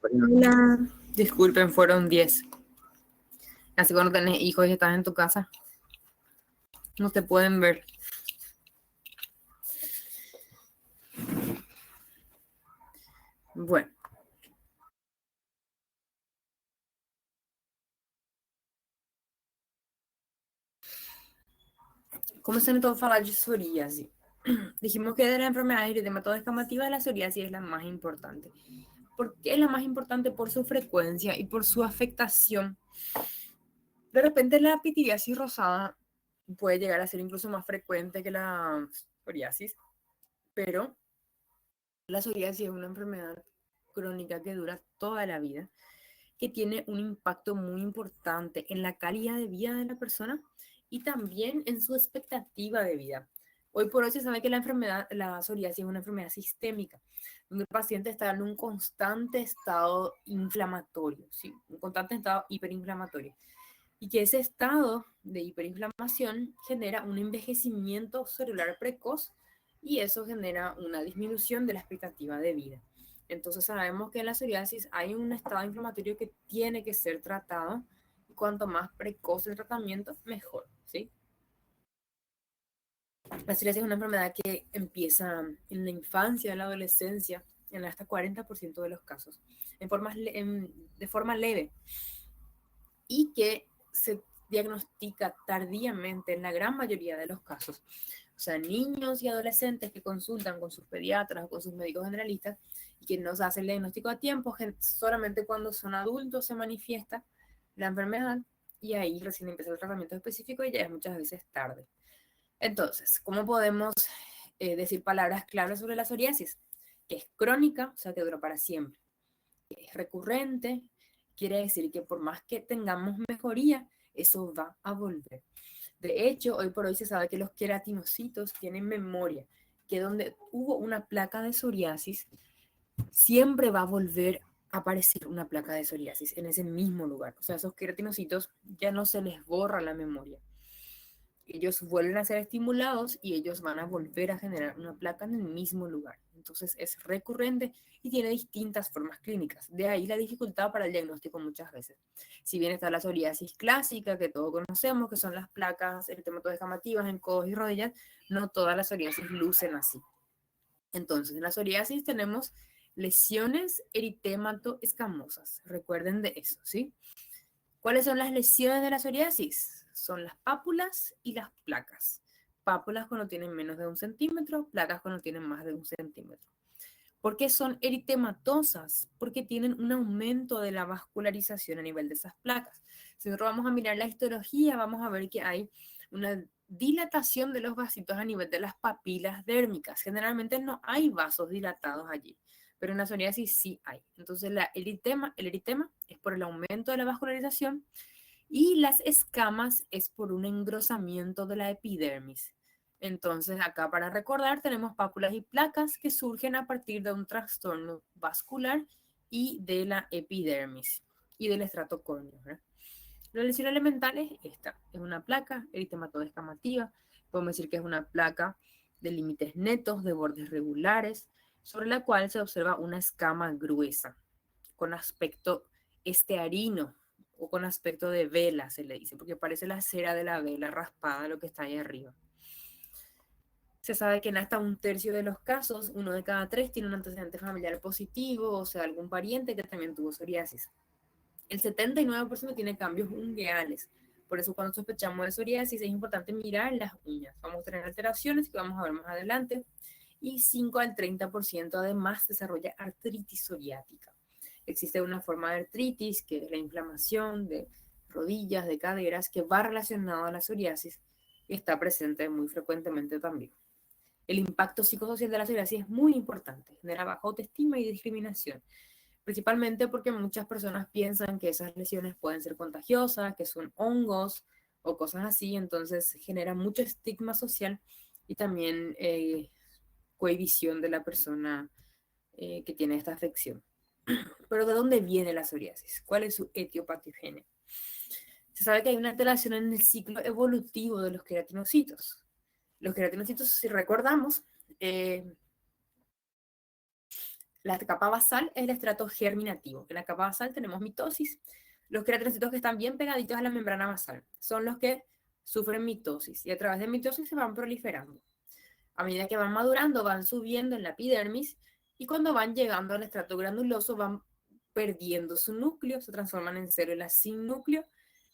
Hola. Disculpen, fueron 10. Así cuando tenés hijos y estás en tu casa, no te pueden ver. Bueno, começando a falar de psoríase. Dijimos que de la enfermedad eritematosa la psoriasis es la más importante. ¿Por qué es la más importante? Por su frecuencia y por su afectación. De repente la pitiriasis rosada puede llegar a ser incluso más frecuente que la psoriasis, pero la psoriasis es una enfermedad crónica que dura toda la vida, que tiene un impacto muy importante en la calidad de vida de la persona y también en su expectativa de vida. Hoy por hoy se sabe que la enfermedad, la psoriasis es una enfermedad sistémica, donde el paciente está en un constante estado inflamatorio, ¿sí? Un constante estado hiperinflamatorio. Y que ese estado de hiperinflamación genera un envejecimiento celular precoz y eso genera una disminución de la expectativa de vida. Entonces sabemos que en la psoriasis hay un estado inflamatorio que tiene que ser tratado y cuanto más precoz el tratamiento, mejor, ¿sí? La psoriasis es una enfermedad que empieza en la infancia, en la adolescencia, en hasta 40% de los casos, de forma leve y que se diagnostica tardíamente en la gran mayoría de los casos. O sea, niños y adolescentes que consultan con sus pediatras o con sus médicos generalistas y que no se hace el diagnóstico a tiempo, solamente cuando son adultos se manifiesta la enfermedad y ahí recién empieza el tratamiento específico y ya es muchas veces tarde. Entonces, ¿cómo podemos decir palabras claves sobre la psoriasis? Que es crónica, o sea, que dura para siempre. Que es recurrente, quiere decir que por más que tengamos mejoría, eso va a volver. De hecho, hoy por hoy se sabe que los queratinocitos tienen memoria, que donde hubo una placa de psoriasis, siempre va a volver a aparecer una placa de psoriasis en ese mismo lugar. O sea, esos queratinocitos ya no se les borra la memoria. Ellos vuelven a ser estimulados y ellos van a volver a generar una placa en el mismo lugar. Entonces es recurrente y tiene distintas formas clínicas. De ahí la dificultad para el diagnóstico muchas veces. Si bien está la psoriasis clásica, que todos conocemos, que son las placas eritematoso-descamativas en codos y rodillas, no todas las psoriasis lucen así. Entonces, en la psoriasis tenemos lesiones eritemato-escamosas. Recuerden de eso, ¿sí? ¿Cuáles son las lesiones de la psoriasis? Son las pápulas y las placas. Pápulas cuando tienen menos de 1 centímetro, placas cuando tienen más de 1 centímetro. ¿Por qué son eritematosas? Porque tienen un aumento de la vascularización a nivel de esas placas. Si nosotros vamos a mirar la histología, vamos a ver que hay una dilatación de los vasitos a nivel de las papilas dérmicas. Generalmente no hay vasos dilatados allí, pero en la psoriasis sí hay. Entonces el eritema es por el aumento de la vascularización y las escamas es por un engrosamiento de la epidermis. Entonces, acá para recordar, tenemos pápulas y placas que surgen a partir de un trastorno vascular y de la epidermis y del estrato córneo, ¿verdad? La lesión elemental es esta, es una placa eritematoso-descamativa, podemos decir que es una placa de límites netos, de bordes regulares, sobre la cual se observa una escama gruesa, con aspecto estearino, o con aspecto de vela, se le dice, porque parece la cera de la vela raspada, lo que está ahí arriba. Se sabe que en hasta 1/3 de los casos, 1 de cada 3 tiene un antecedente familiar positivo, o sea, algún pariente que también tuvo psoriasis. El 79% tiene cambios ungueales. Por eso cuando sospechamos de psoriasis es importante mirar las uñas. Vamos a tener alteraciones que vamos a ver más adelante. Y 5 al 30% además desarrolla artritis psoriática. Existe una forma de artritis que es la inflamación de rodillas, de caderas, que va relacionada a la psoriasis y está presente muy frecuentemente también. El impacto psicosocial de la psoriasis es muy importante, genera baja autoestima y discriminación, principalmente porque muchas personas piensan que esas lesiones pueden ser contagiosas, que son hongos o cosas así, entonces genera mucho estigma social y también cohibición de la persona que tiene esta afección. Pero ¿de dónde viene la psoriasis? ¿Cuál es su etiopatogenia? Se sabe que hay una alteración en el ciclo evolutivo de los queratinocitos. Los queratinocitos, si recordamos, La capa basal es el estrato germinativo. En la capa basal tenemos mitosis. Los queratinocitos que están bien pegaditos a la membrana basal son los que sufren mitosis y a través de mitosis se van proliferando. A medida que van madurando, van subiendo en la epidermis y cuando van llegando al estrato granuloso van perdiendo su núcleo, se transforman en células sin núcleo,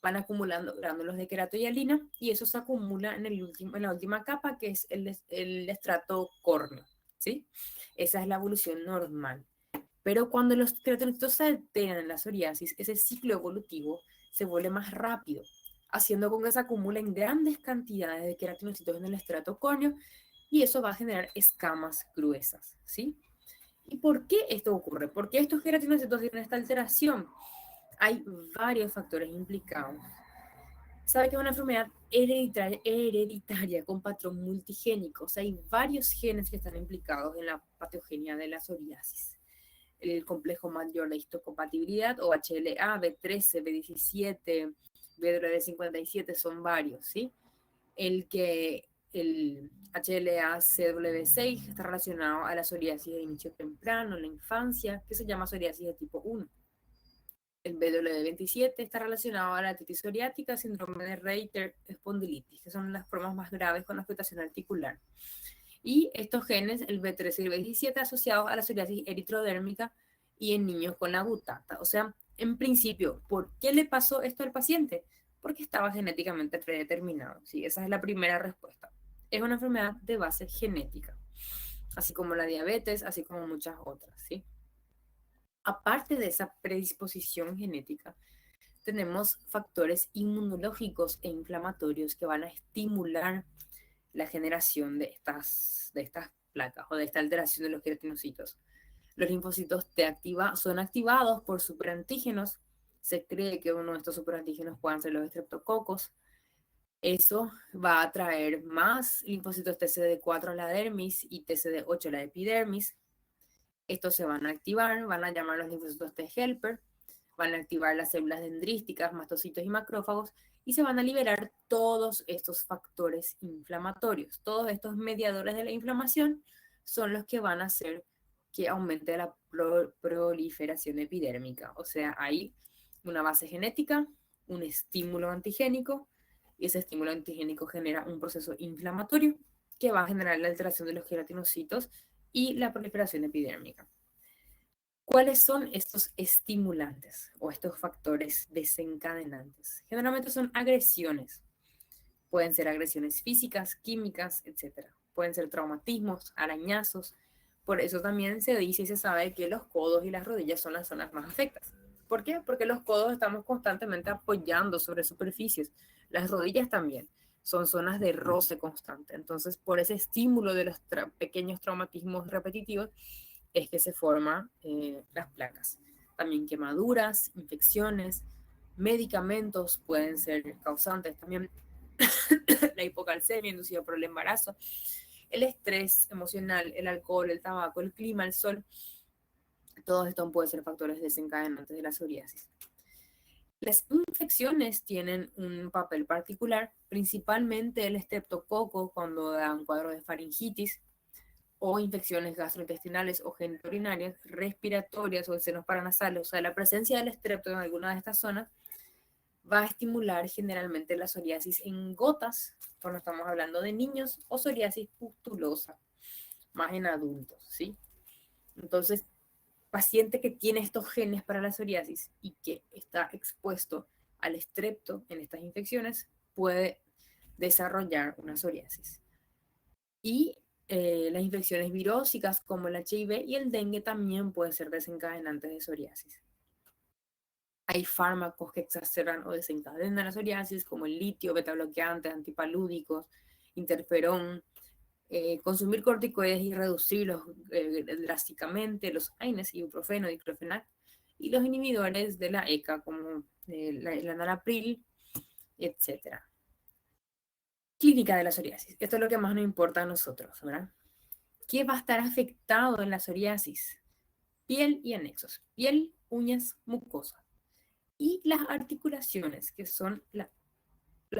van acumulando gránulos de queratohialina y eso se acumula en la última capa que es el estrato córneo, ¿sí? Esa es la evolución normal. Pero cuando los queratinocitos se alteran en la psoriasis, ese ciclo evolutivo se vuelve más rápido, haciendo con que se acumulen grandes cantidades de queratinocitos en el estrato córneo y eso va a generar escamas gruesas, ¿sí? ¿Y por qué esto ocurre? ¿Por qué estos queratinocitos tienen esta alteración? Hay varios factores implicados. Sabe que es una enfermedad hereditaria con patrón multigénico. O sea, hay varios genes que están implicados en la patogenia de la psoriasis. El complejo mayor de histocompatibilidad o HLA, B13, B17, B57 son varios, ¿sí? El HLA-CW6 está relacionado a la psoriasis de inicio temprano, en la infancia, que se llama psoriasis de tipo 1. El BW27 está relacionado a la artritis psoriática, síndrome de Reiter, espondilitis, que son las formas más graves con afectación articular. Y estos genes, el B13 y el B17, asociados a la psoriasis eritrodérmica y en niños con la gutata. O sea, en principio, ¿por qué le pasó esto al paciente? Porque estaba genéticamente predeterminado. ¿Sí? Esa es la primera respuesta. Es una enfermedad de base genética, así como la diabetes, así como muchas otras, ¿sí? Aparte de esa predisposición genética, tenemos factores inmunológicos e inflamatorios que van a estimular la generación de estas placas o de esta alteración de los queratinocitos. Los linfocitos son activados por superantígenos. Se cree que uno de estos superantígenos puedan ser los estreptococos. Eso va a atraer más linfocitos TCD4 a la dermis y TCD8 a la epidermis. Estos se van a activar, van a llamar los linfocitos T-helper, van a activar las células dendríticas, mastocitos y macrófagos y se van a liberar todos estos factores inflamatorios. Todos estos mediadores de la inflamación son los que van a hacer que aumente la proliferación epidérmica. O sea, hay una base genética, un estímulo antigénico y ese estímulo antigénico genera un proceso inflamatorio que va a generar la alteración de los queratinocitos y la proliferación epidérmica. ¿Cuáles son estos estimulantes o estos factores desencadenantes? Generalmente son agresiones. Pueden ser agresiones físicas, químicas, etc. Pueden ser traumatismos, arañazos. Por eso también se dice y se sabe que los codos y las rodillas son las zonas más afectadas. ¿Por qué? Porque los codos estamos constantemente apoyando sobre superficies. Las rodillas también. Son zonas de roce constante. Entonces, por ese estímulo de los pequeños traumatismos repetitivos, es que se forman las placas. También quemaduras, infecciones, medicamentos pueden ser causantes. También la hipocalcemia inducida por el embarazo, el estrés emocional, el alcohol, el tabaco, el clima, el sol. Todos estos pueden ser factores desencadenantes de la psoriasis. Las infecciones tienen un papel particular, principalmente el estreptococo cuando dan cuadros de faringitis, o infecciones gastrointestinales o genitourinarias, respiratorias o senos paranasales. O sea, la presencia del estrepto en alguna de estas zonas va a estimular generalmente la psoriasis en gotas, cuando estamos hablando de niños, o psoriasis pustulosa, más en adultos, ¿sí? Entonces, paciente que tiene estos genes para la psoriasis y que está expuesto al estrepto en estas infecciones puede desarrollar una psoriasis. Y las infecciones virósicas como el HIV y el dengue también pueden ser desencadenantes de psoriasis. Hay fármacos que exacerban o desencadenan la psoriasis como el litio, betabloqueantes, antipalúdicos, interferón. Consumir corticoides y reducirlos drásticamente, los AINES, ibuprofeno, diclofenac, y los inhibidores de la ECA como la enalapril, etc. Clínica de la psoriasis. Esto es lo que más nos importa a nosotros, ¿verdad? ¿Qué va a estar afectado en la psoriasis? Piel y anexos. Piel, uñas, mucosa. Y las articulaciones, que son la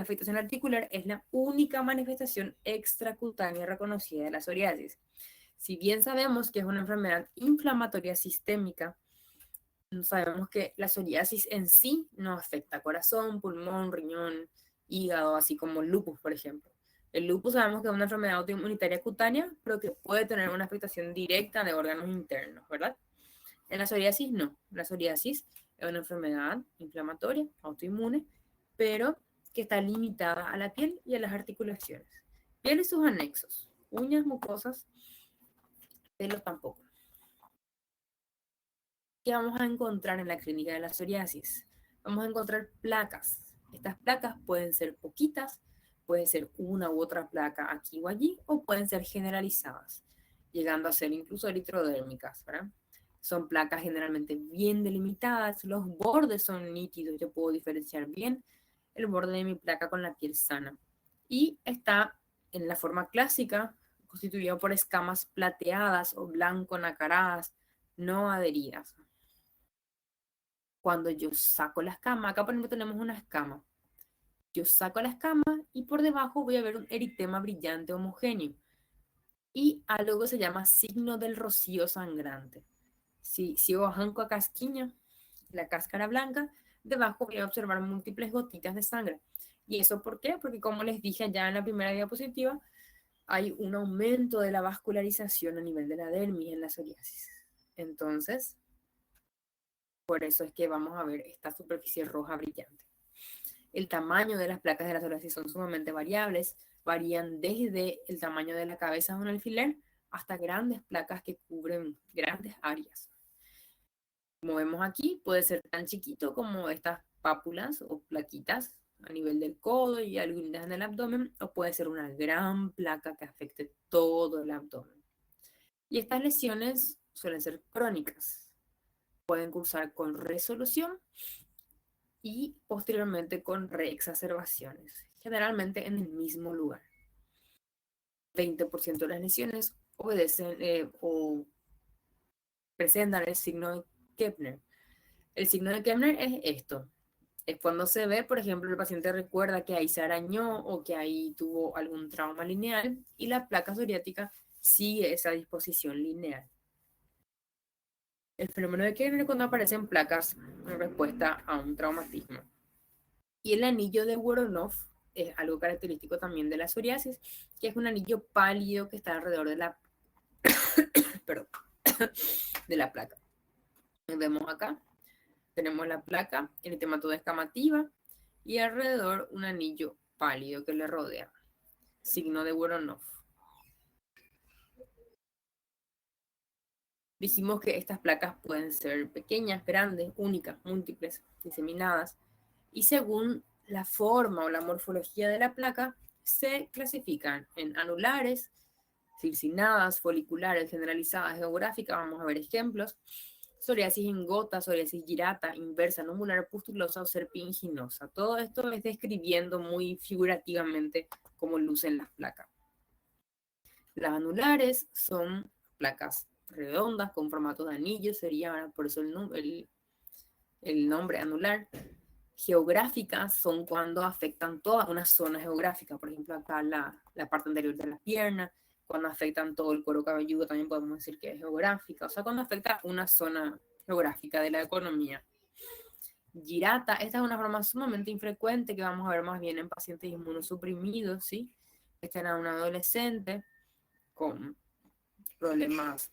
afectación articular, es la única manifestación extracutánea reconocida de la psoriasis. Si bien sabemos que es una enfermedad inflamatoria sistémica, sabemos que la psoriasis en sí no afecta corazón, pulmón, riñón, hígado, así como el lupus, por ejemplo. El lupus sabemos que es una enfermedad autoinmunitaria cutánea, pero que puede tener una afectación directa de órganos internos, ¿verdad? En la psoriasis no. La psoriasis es una enfermedad inflamatoria, autoinmune, pero que está limitada a la piel y a las articulaciones. Piel y sus anexos, uñas, mucosas, pelo tampoco. ¿Qué vamos a encontrar en la clínica de la psoriasis? Vamos a encontrar placas. Estas placas pueden ser poquitas, puede ser una u otra placa aquí o allí, o pueden ser generalizadas, llegando a ser incluso eritrodérmicas, ¿verdad? Son placas generalmente bien delimitadas, los bordes son nítidos, yo puedo diferenciar bien el borde de mi placa con la piel sana. Y está en la forma clásica, constituido por escamas plateadas o blanco nacaradas, no adheridas. Cuando yo saco la escama, acá por ejemplo tenemos una escama, yo saco la escama y por debajo voy a ver un eritema brillante homogéneo y algo que se llama signo del rocío sangrante. Si yo arranco a casquiña, la cáscara blanca, debajo voy a observar múltiples gotitas de sangre. ¿Y eso por qué? Porque como les dije ya en la primera diapositiva, hay un aumento de la vascularización a nivel de la dermis en la psoriasis. Entonces, por eso es que vamos a ver esta superficie roja brillante. El tamaño de las placas de la psoriasis son sumamente variables, varían desde el tamaño de la cabeza de un alfiler hasta grandes placas que cubren grandes áreas. Como vemos aquí, puede ser tan chiquito como estas pápulas o plaquitas a nivel del codo y algunas en el abdomen, o puede ser una gran placa que afecte todo el abdomen. Y estas lesiones suelen ser crónicas. Pueden cursar con resolución y posteriormente con reexacerbaciones, generalmente en el mismo lugar. 20% de las lesiones obedecen o presentan el signo de Kepner. El signo de Kepner es esto. Es cuando se ve, por ejemplo, el paciente recuerda que ahí se arañó o que ahí tuvo algún trauma lineal y la placa psoriática sigue esa disposición lineal. El fenómeno de Kepner es cuando aparecen placas en respuesta a un traumatismo. Y el anillo de Voronov es algo característico también de la psoriasis, que es un anillo pálido que está alrededor de la, perdón, de la placa. Vemos acá, tenemos la placa, el eritema escamativa y alrededor un anillo pálido que le rodea, signo de Voronov. Dijimos que estas placas pueden ser pequeñas, grandes, únicas, múltiples, diseminadas, y según la forma o la morfología de la placa, se clasifican en anulares, circinadas, foliculares, generalizadas, geográficas, vamos a ver ejemplos, psoriasis en gota, psoriasis girata, inversa, nomular, pustulosa o serpinginosa. Todo esto es describiendo muy figurativamente cómo lucen las placas. Las anulares son placas redondas con formato de anillo, sería por eso el nombre anular. Geográficas son cuando afectan toda una zona geográfica, por ejemplo acá la parte anterior de la pierna, cuando afectan todo el cuero cabelludo también podemos decir que es geográfica, o sea, cuando afecta una zona geográfica de la economía. Girata, esta es una forma sumamente infrecuente que vamos a ver más bien en pacientes inmunosuprimidos, ¿sí? Esta era una adolescente con problemas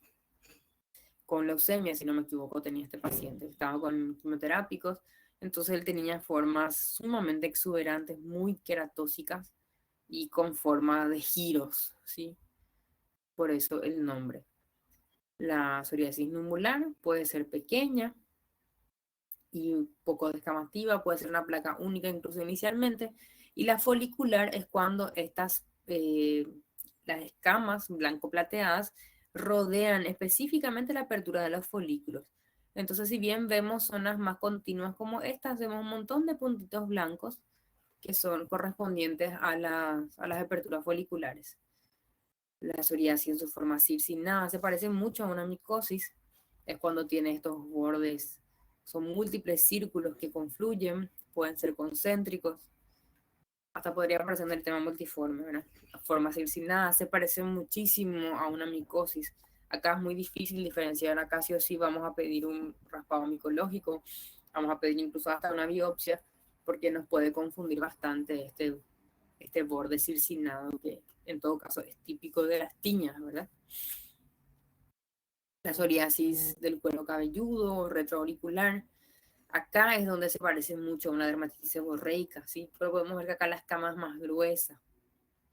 con leucemia, si no me equivoco, tenía este paciente, estaba con quimioterápicos, entonces él tenía formas sumamente exuberantes, muy queratóxicas y con forma de giros, ¿sí? Por eso el nombre. La psoriasis numular puede ser pequeña y poco descamativa, puede ser una placa única incluso inicialmente, y la folicular es cuando las escamas blanco-plateadas rodean específicamente la apertura de los folículos. Entonces, si bien vemos zonas más continuas como estas, vemos un montón de puntitos blancos que son correspondientes a las aperturas foliculares. La psoriasis en su forma circinada se parece mucho a una micosis, es cuando tiene estos bordes, son múltiples círculos que confluyen, pueden ser concéntricos, hasta podría aparecer en el tema multiforme, ¿verdad? La forma circinada se parece muchísimo a una micosis. Acá es muy difícil diferenciar, acá sí o sí vamos a pedir un raspado micológico, vamos a pedir incluso hasta una biopsia, porque nos puede confundir bastante este borde circinado, que en todo caso es típico de las tiñas, ¿verdad? La psoriasis del cuero cabelludo, retroauricular. Acá es donde se parece mucho a una dermatitis seborreica, ¿sí? Pero podemos ver que acá la escama es más gruesa.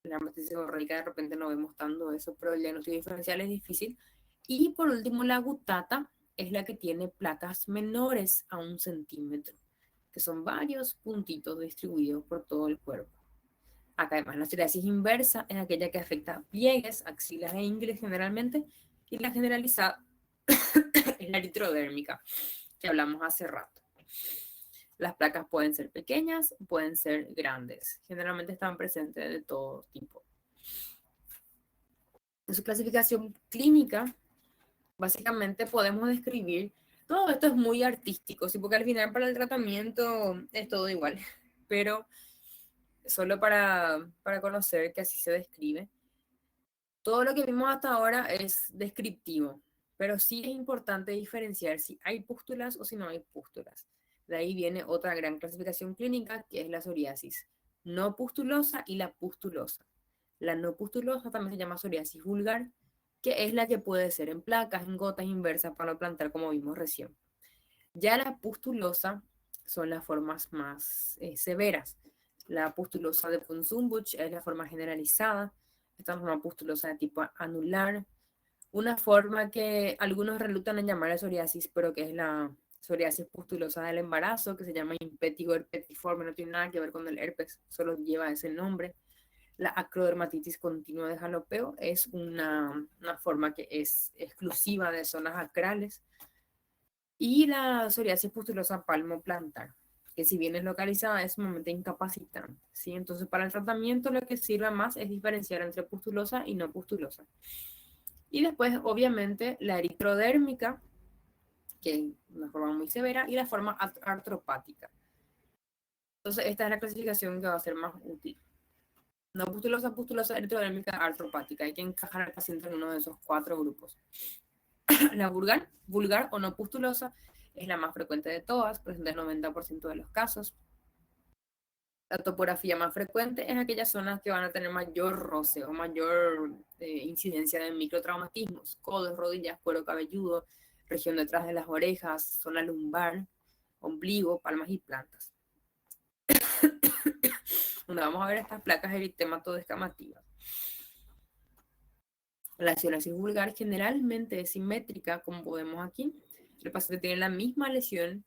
La dermatitis seborreica de repente no vemos tanto eso, pero el diagnóstico diferencial es difícil. Y por último, la gutata es la que tiene placas menores a 1 centímetro, que son varios puntitos distribuidos por todo el cuerpo. Acá además la psoriasis inversa es aquella que afecta pliegues, axilas e ingles generalmente, y la generalizada es la eritrodérmica, que hablamos hace rato. Las placas pueden ser pequeñas, pueden ser grandes. Generalmente están presentes de todo tipo. En su clasificación clínica, básicamente podemos describir, todo esto es muy artístico, ¿sí? Porque al final para el tratamiento es todo igual, pero solo para conocer que así se describe. Todo lo que vimos hasta ahora es descriptivo, pero sí es importante diferenciar si hay pústulas o si no hay pústulas. De ahí viene otra gran clasificación clínica, que es la psoriasis no pustulosa y la pustulosa. La no pustulosa también se llama psoriasis vulgar, que es la que puede ser en placas, en gotas inversas para no plantar, como vimos recién. Ya la pustulosa son las formas más severas. La pustulosa de Ponsumbuch es la forma generalizada. Esta es una pustulosa de tipo anular. Una forma que algunos relutan en llamar a psoriasis, pero que es la psoriasis pustulosa del embarazo, que se llama impétigo herpetiforme, no tiene nada que ver con el herpes, solo lleva ese nombre. La acrodermatitis continua de jalopeo es una forma que es exclusiva de zonas acrales. Y la psoriasis pustulosa palmoplantar, que si bien es localizada es sumamente incapacitante, ¿sí? Entonces para el tratamiento lo que sirve más es diferenciar entre pustulosa y no pustulosa. Y después obviamente la eritrodérmica, que es una forma muy severa, y la forma artropática. Entonces esta es la clasificación que va a ser más útil. No pustulosa, pustulosa, eritrodérmica, artropática. Hay que encajar al paciente en uno de esos 4 grupos. La vulgar o no pustulosa es la más frecuente de todas, presenta el 90% de los casos. La topografía más frecuente es aquellas zonas que van a tener mayor roce o mayor incidencia de microtraumatismos, codos, rodillas, cuero cabelludo, región detrás de las orejas, zona lumbar, ombligo, palmas y plantas. Donde vamos a ver estas placas eritematodo-descamativas. La psoriasis vulgar generalmente es simétrica, como podemos aquí. El paciente tiene la misma lesión,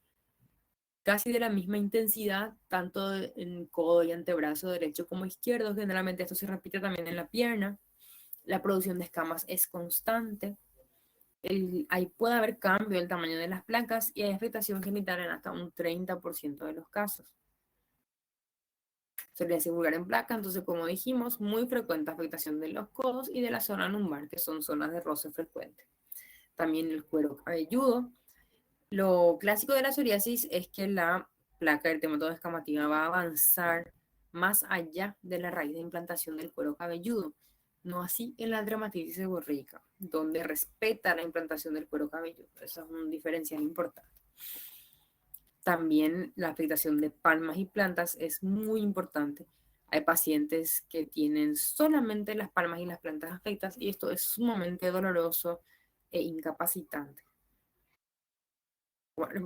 casi de la misma intensidad, tanto en codo y antebrazo derecho como izquierdo. Generalmente esto se repite también en la pierna. La producción de escamas es constante. Ahí puede haber cambio en el tamaño de las placas y hay afectación genital en hasta un 30% de los casos. Psoriasis vulgar en placa, entonces como dijimos, muy frecuente afectación de los codos y de la zona lumbar, que son zonas de roce frecuente. También el cuero cabelludo. Lo clásico de la psoriasis es que la placa eritematodo-descamativa va a avanzar más allá de la raíz de implantación del cuero cabelludo, no así en la dermatitis seborreica, donde respeta la implantación del cuero cabelludo. Eso es un diferencial importante. También la afectación de palmas y plantas es muy importante. Hay pacientes que tienen solamente las palmas y las plantas afectadas y esto es sumamente doloroso e incapacitante.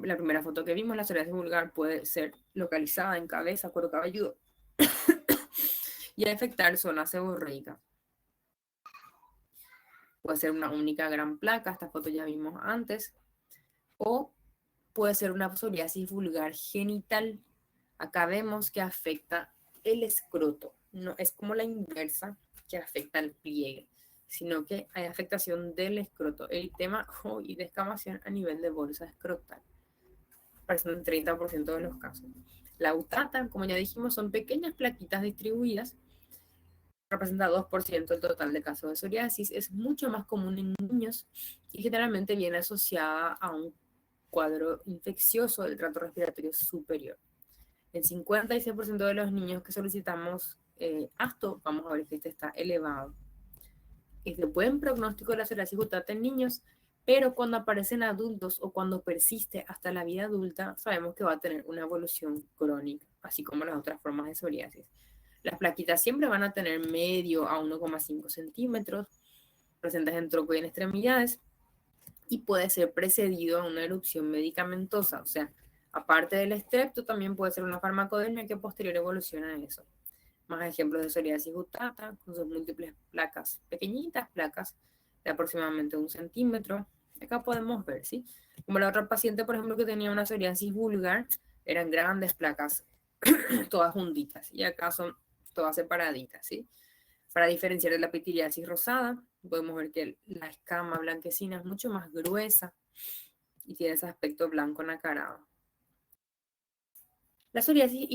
La primera foto que vimos, la psoriasis vulgar puede ser localizada en cabeza, cuero cabelludo y afectar zona seborreica. Puede ser una única gran placa, esta foto ya vimos antes, o puede ser una psoriasis vulgar genital. Acá vemos que afecta el escroto, no es como la inversa que afecta el pliegue, sino que hay afectación del escroto, eritema y descamación a nivel de bolsa escrotal. Aparecen en 30% de los casos. La gutata, como ya dijimos, son pequeñas plaquitas distribuidas, representa 2% del total de casos de psoriasis, es mucho más común en niños y generalmente viene asociada a un cuadro infeccioso del tracto respiratorio superior. En 56% de los niños que solicitamos ASTO, vamos a ver que este está elevado. Es de buen pronóstico la psoriasis cutárea en niños, pero cuando aparecen adultos o cuando persiste hasta la vida adulta, sabemos que va a tener una evolución crónica, así como las otras formas de psoriasis. Las plaquitas siempre van a tener medio a 1,5 centímetros, presentes en tronco y en extremidades, y puede ser precedido a una erupción medicamentosa, o sea, aparte del estrepto, también puede ser una farmacodemia que posterior evoluciona a eso. Más ejemplos de psoriasis gutata, con sus múltiples placas, pequeñitas placas de aproximadamente 1 centímetro. Acá podemos ver, ¿sí? Como la otra paciente, por ejemplo, que tenía una psoriasis vulgar, eran grandes placas, todas juntitas, y acá son todas separaditas, ¿sí? Para diferenciar de la pitiriasis rosada, podemos ver que la escama blanquecina es mucho más gruesa y tiene ese aspecto blanco nacarado. La psoriasis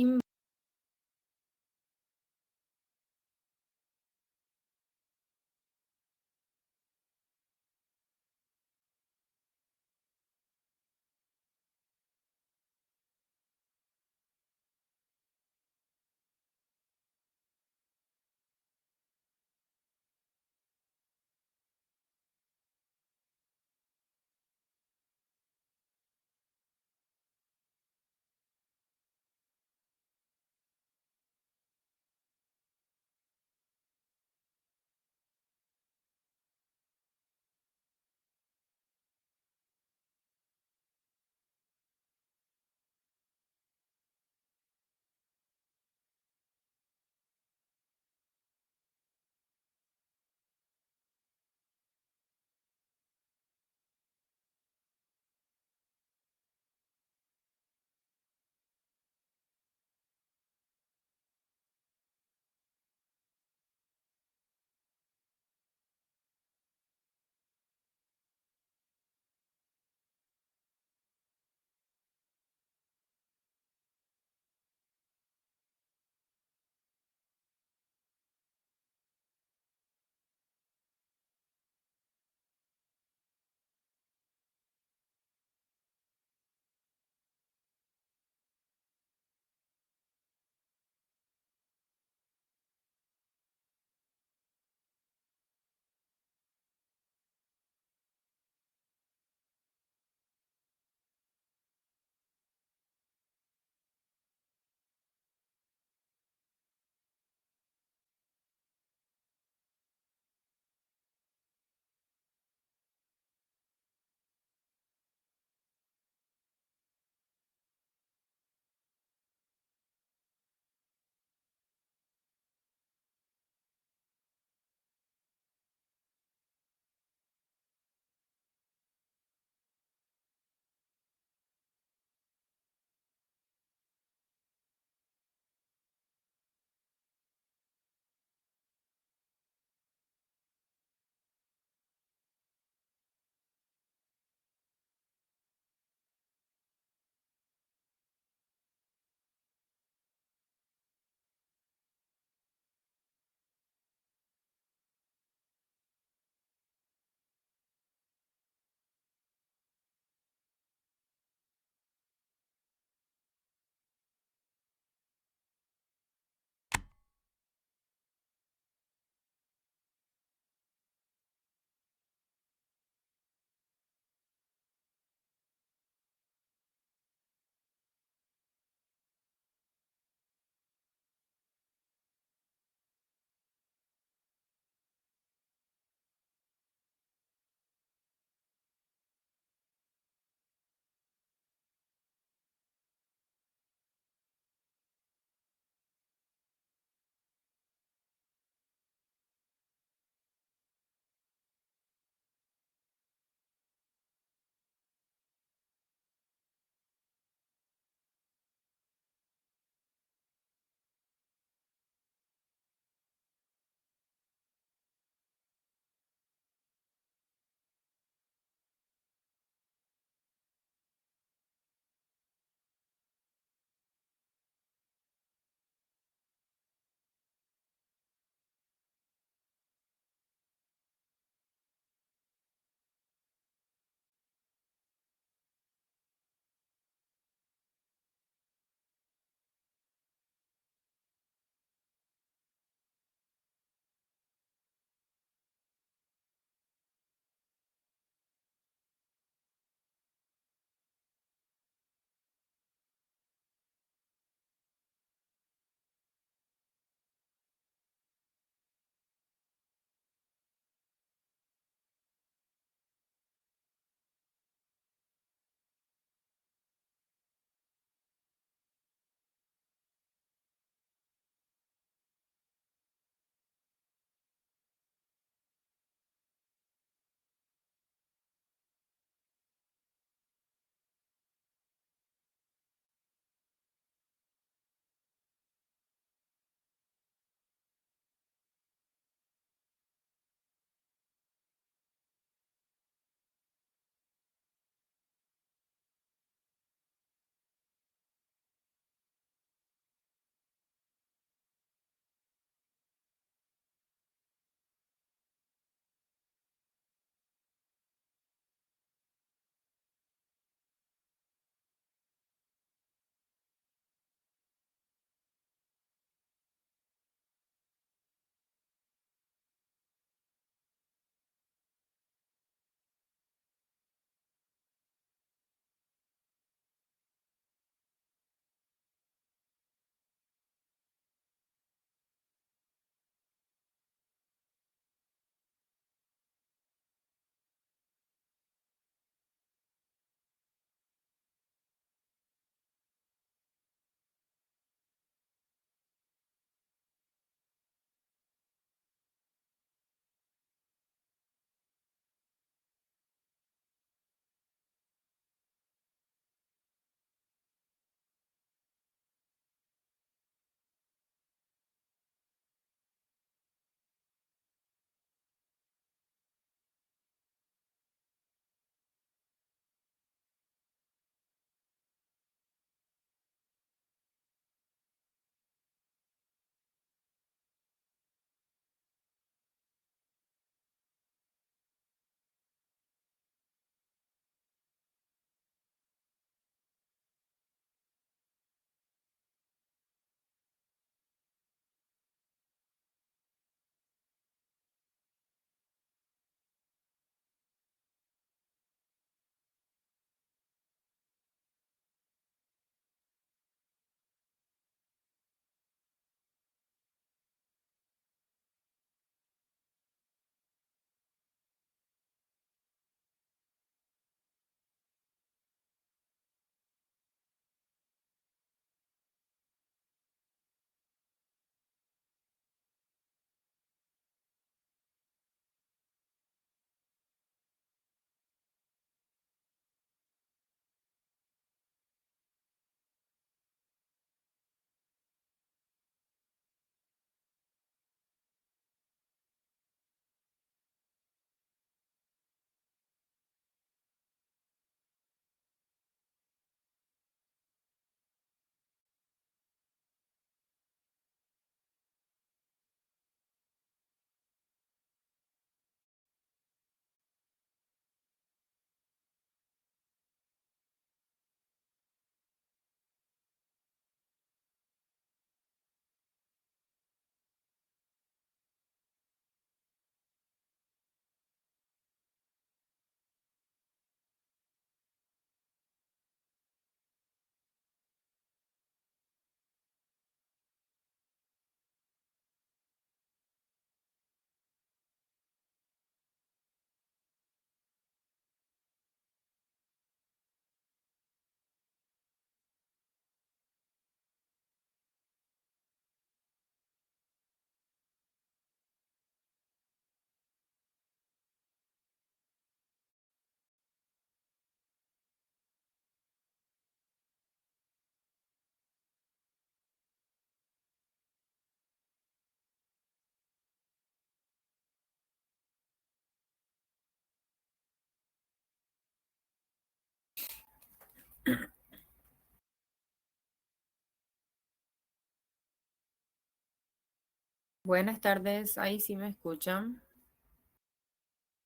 Buenas tardes, ahí sí me escuchan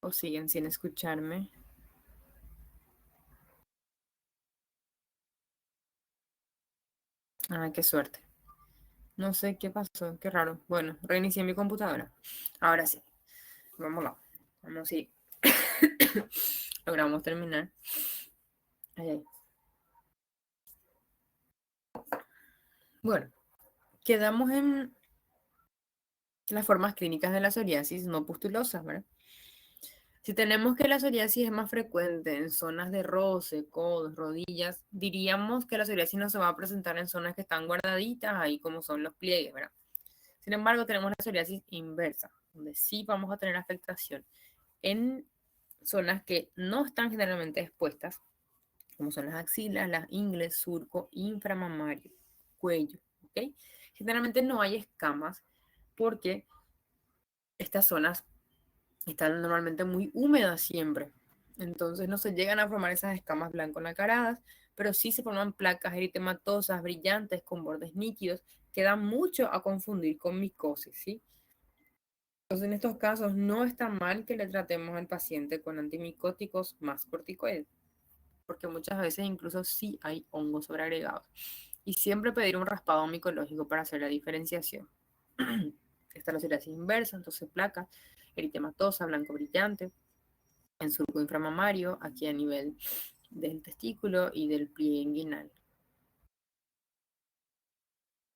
o siguen sin escucharme. Ah, qué suerte. No sé qué pasó, qué raro. Bueno, reinicié mi computadora. Ahora sí, vámonos. Vamos sí. Logramos terminar. Ay, ay. Bueno, quedamos en las formas clínicas de la psoriasis no pustulosas, ¿verdad? Si tenemos que la psoriasis es más frecuente en zonas de roce, codos, rodillas, diríamos que la psoriasis no se va a presentar en zonas que están guardaditas, ahí como son los pliegues, ¿verdad? Sin embargo, tenemos la psoriasis inversa, donde sí vamos a tener afectación en zonas que no están generalmente expuestas, como son las axilas, las ingles, surco, inframamario, cuello, ¿ok? Generalmente no hay escamas porque estas zonas están normalmente muy húmedas siempre. Entonces no se llegan a formar esas escamas blanco-nacaradas, pero sí se forman placas eritematosas brillantes con bordes nítidos que dan mucho a confundir con micosis, ¿sí? Entonces en estos casos no está mal que le tratemos al paciente con antimicóticos más corticoides, porque muchas veces incluso sí hay hongos sobreagregados. Y siempre pedir un raspado micológico para hacer la diferenciación. Está la psoriasis inversa, entonces placa, eritematosa, blanco brillante, en surco inframamario, aquí a nivel del testículo y del pliegue inguinal.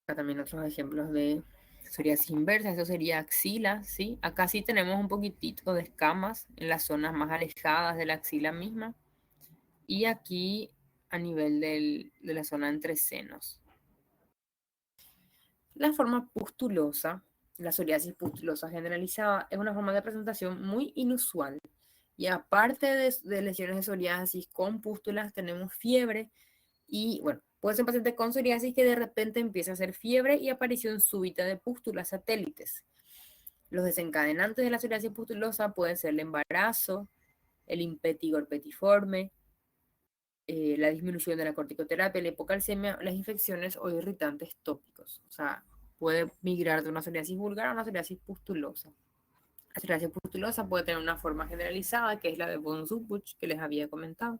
Acá también otros ejemplos de psoriasis inversa, eso sería axila, ¿sí? Acá sí tenemos un poquitito de escamas en las zonas más alejadas de la axila misma. Y aquí a nivel de la zona entre senos. La forma pustulosa, la psoriasis pustulosa generalizada, es una forma de presentación muy inusual. Y aparte de lesiones de psoriasis con pústulas, tenemos fiebre y, bueno, puede ser un paciente con psoriasis que de repente empieza a hacer fiebre y aparición súbita de pústulas satélites. Los desencadenantes de la psoriasis pustulosa pueden ser el embarazo, el impétigo petiforme, la disminución de la corticoterapia, la hipocalcemia, las infecciones o irritantes tópicos. O sea, puede migrar de una psoriasis vulgar a una psoriasis pustulosa. La psoriasis pustulosa puede tener una forma generalizada, que es la de von Subuch, que les había comentado,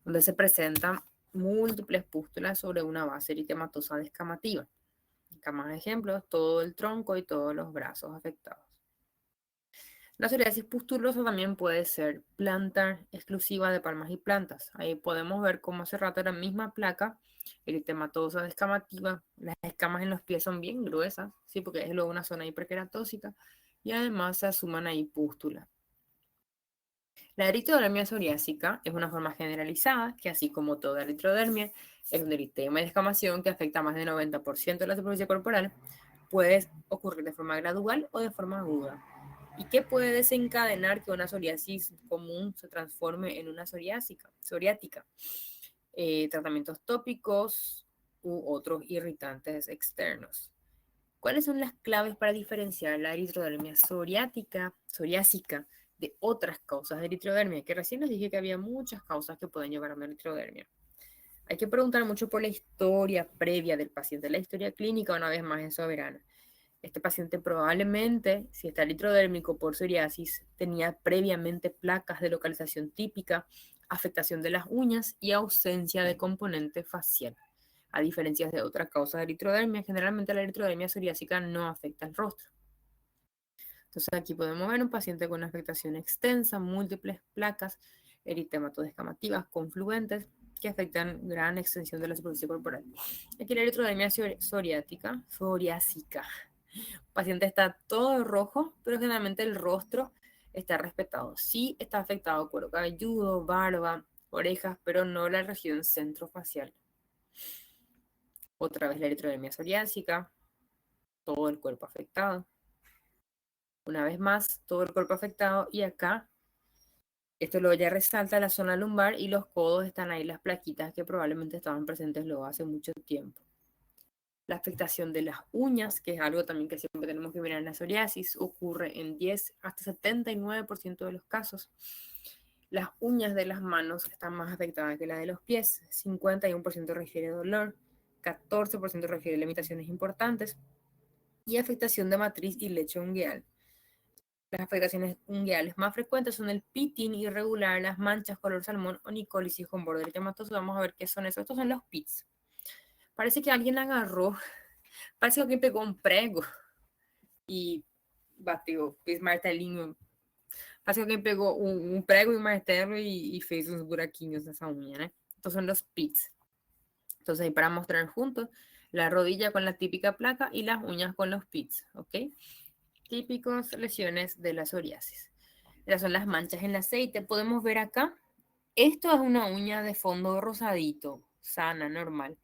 donde se presentan múltiples pústulas sobre una base eritematosa descamativa. Acá más ejemplos, todo el tronco y todos los brazos afectados. La psoriasis pustulosa también puede ser plantar exclusiva de palmas y plantas. Ahí podemos ver cómo hace rato la misma placa, eritematosa descamativa. Las escamas en los pies son bien gruesas, ¿sí? Porque es luego una zona hiperqueratósica y además se asuman ahí pústulas. La eritrodermia psoriásica es una forma generalizada que, así como toda eritrodermia, es un eritema y descamación que afecta a más del 90% de la superficie corporal. Puede ocurrir de forma gradual o de forma aguda. ¿Y qué puede desencadenar que una psoriasis común se transforme en una psoriática? Tratamientos tópicos u otros irritantes externos. ¿Cuáles son las claves para diferenciar la eritrodermia psoriásica de otras causas de eritrodermia? Que recién les dije que había muchas causas que pueden llevar a una eritrodermia. Hay que preguntar mucho por la historia previa del paciente. La historia clínica, una vez más, es soberana. Este paciente probablemente, si está eritrodérmico por psoriasis, tenía previamente placas de localización típica, afectación de las uñas y ausencia de componente facial. A diferencia de otras causas de eritrodermia, generalmente la eritrodermia psoriásica no afecta el rostro. Entonces aquí podemos ver un paciente con una afectación extensa, múltiples placas eritematodes-descamativas confluentes que afectan gran extensión de la superficie corporal. Aquí la eritrodermia psoriásica, el paciente está todo rojo, pero generalmente el rostro está respetado. Sí está afectado cuero cabelludo, barba, orejas, pero no la región centrofacial. Otra vez la eritrodermia psoriásica, todo el cuerpo afectado. Una vez más, todo el cuerpo afectado y acá, esto luego ya resalta la zona lumbar y los codos están ahí las plaquitas que probablemente estaban presentes luego hace mucho tiempo. La afectación de las uñas, que es algo también que siempre tenemos que mirar en la psoriasis, ocurre en 10 hasta 79% de los casos. Las uñas de las manos están más afectadas que las de los pies. 51% refiere dolor, 14% refiere limitaciones importantes y afectación de matriz y lecho ungueal. Las afectaciones ungueales más frecuentes son el pitting irregular, las manchas color salmón o nicólisis con borde eritematoso. Vamos a ver qué son esos. Estos son los pits. Parece que alguien agarró, parece que alguien pegó un prego y bateu, fez martelinho. Parece que alguém pegou um prego e um martelo e fez uns buraquinhos nessa unha, né? Estos son los pits. Entonces, ahí para mostrar juntos, la rodilla con la típica placa y las uñas con los pits, ¿ok? Típicos lesiones de la psoriasis. Estas son las manchas en el aceite. Podemos ver acá, esto es una uña de fondo rosadito, sana, normal.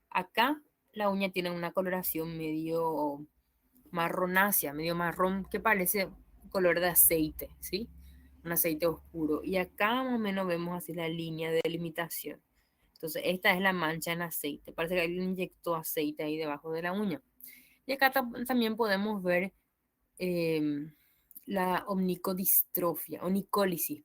Acá la uña tiene una coloración medio marronácea, medio marrón, que parece color de aceite, ¿sí? Un aceite oscuro. Y acá más o menos vemos así la línea de delimitación. Entonces, esta es la mancha en aceite. Parece que alguien inyectó aceite ahí debajo de la uña. Y acá también podemos ver la onicolísis,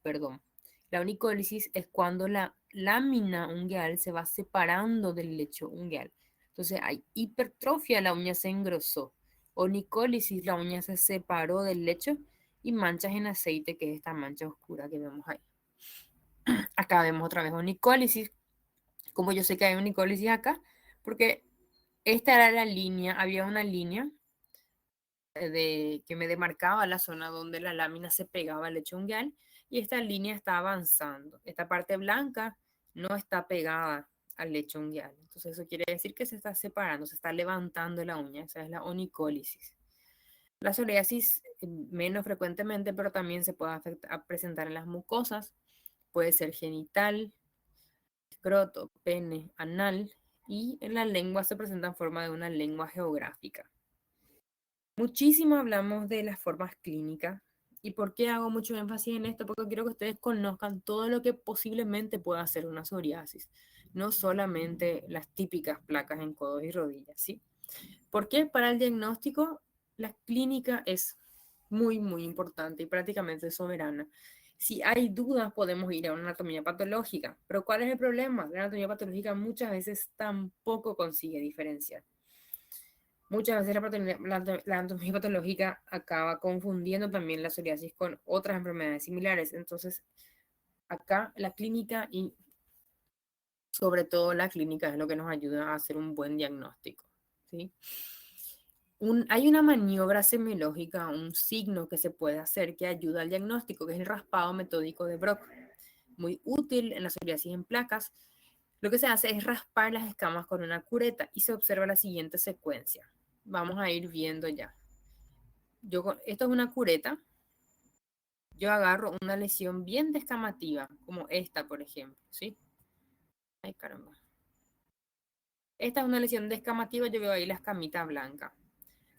perdón. La onicólisis es cuando la lámina ungueal se va separando del lecho ungueal. Entonces hay hipertrofia, la uña se engrosó. Onicólisis, la uña se separó del lecho. Y manchas en aceite, que es esta mancha oscura que vemos ahí. Acá vemos otra vez onicólisis. Como yo sé que hay onicólisis acá, porque esta era la línea, había una línea que me demarcaba la zona donde la lámina se pegaba al lecho ungueal y esta línea está avanzando. Esta parte blanca no está pegada al lecho ungueal. Entonces eso quiere decir que se está separando, se está levantando la uña. Esa es la onicólisis. La psoriasis menos frecuentemente, pero también se puede presentar en las mucosas. Puede ser genital, escroto, pene, anal y en la lengua se presenta en forma de una lengua geográfica. Muchísimo hablamos de las formas clínicas. ¿Y por qué hago mucho énfasis en esto? Porque quiero que ustedes conozcan todo lo que posiblemente pueda hacer una psoriasis, no solamente las típicas placas en codos y rodillas, ¿sí? Porque para el diagnóstico, la clínica es muy, muy importante y prácticamente soberana. Si hay dudas, podemos ir a una anatomía patológica. Pero ¿cuál es el problema? La anatomía patológica muchas veces tampoco consigue diferenciar. Muchas veces la anatomía patológica acaba confundiendo también la psoriasis con otras enfermedades similares. Entonces, acá la clínica y sobre todo la clínica es lo que nos ayuda a hacer un buen diagnóstico, ¿sí? Hay una maniobra semiológica, un signo que se puede hacer que ayuda al diagnóstico, que es el raspado metódico de Brock. Muy útil en la psoriasis en placas. Lo que se hace es raspar las escamas con una cureta y se observa la siguiente secuencia. Vamos a ir viendo ya. Esto es una cureta. Yo agarro una lesión bien descamativa, como esta, por ejemplo, ¿sí? Ay, caramba. Esta es una lesión descamativa, yo veo ahí la escamita blanca.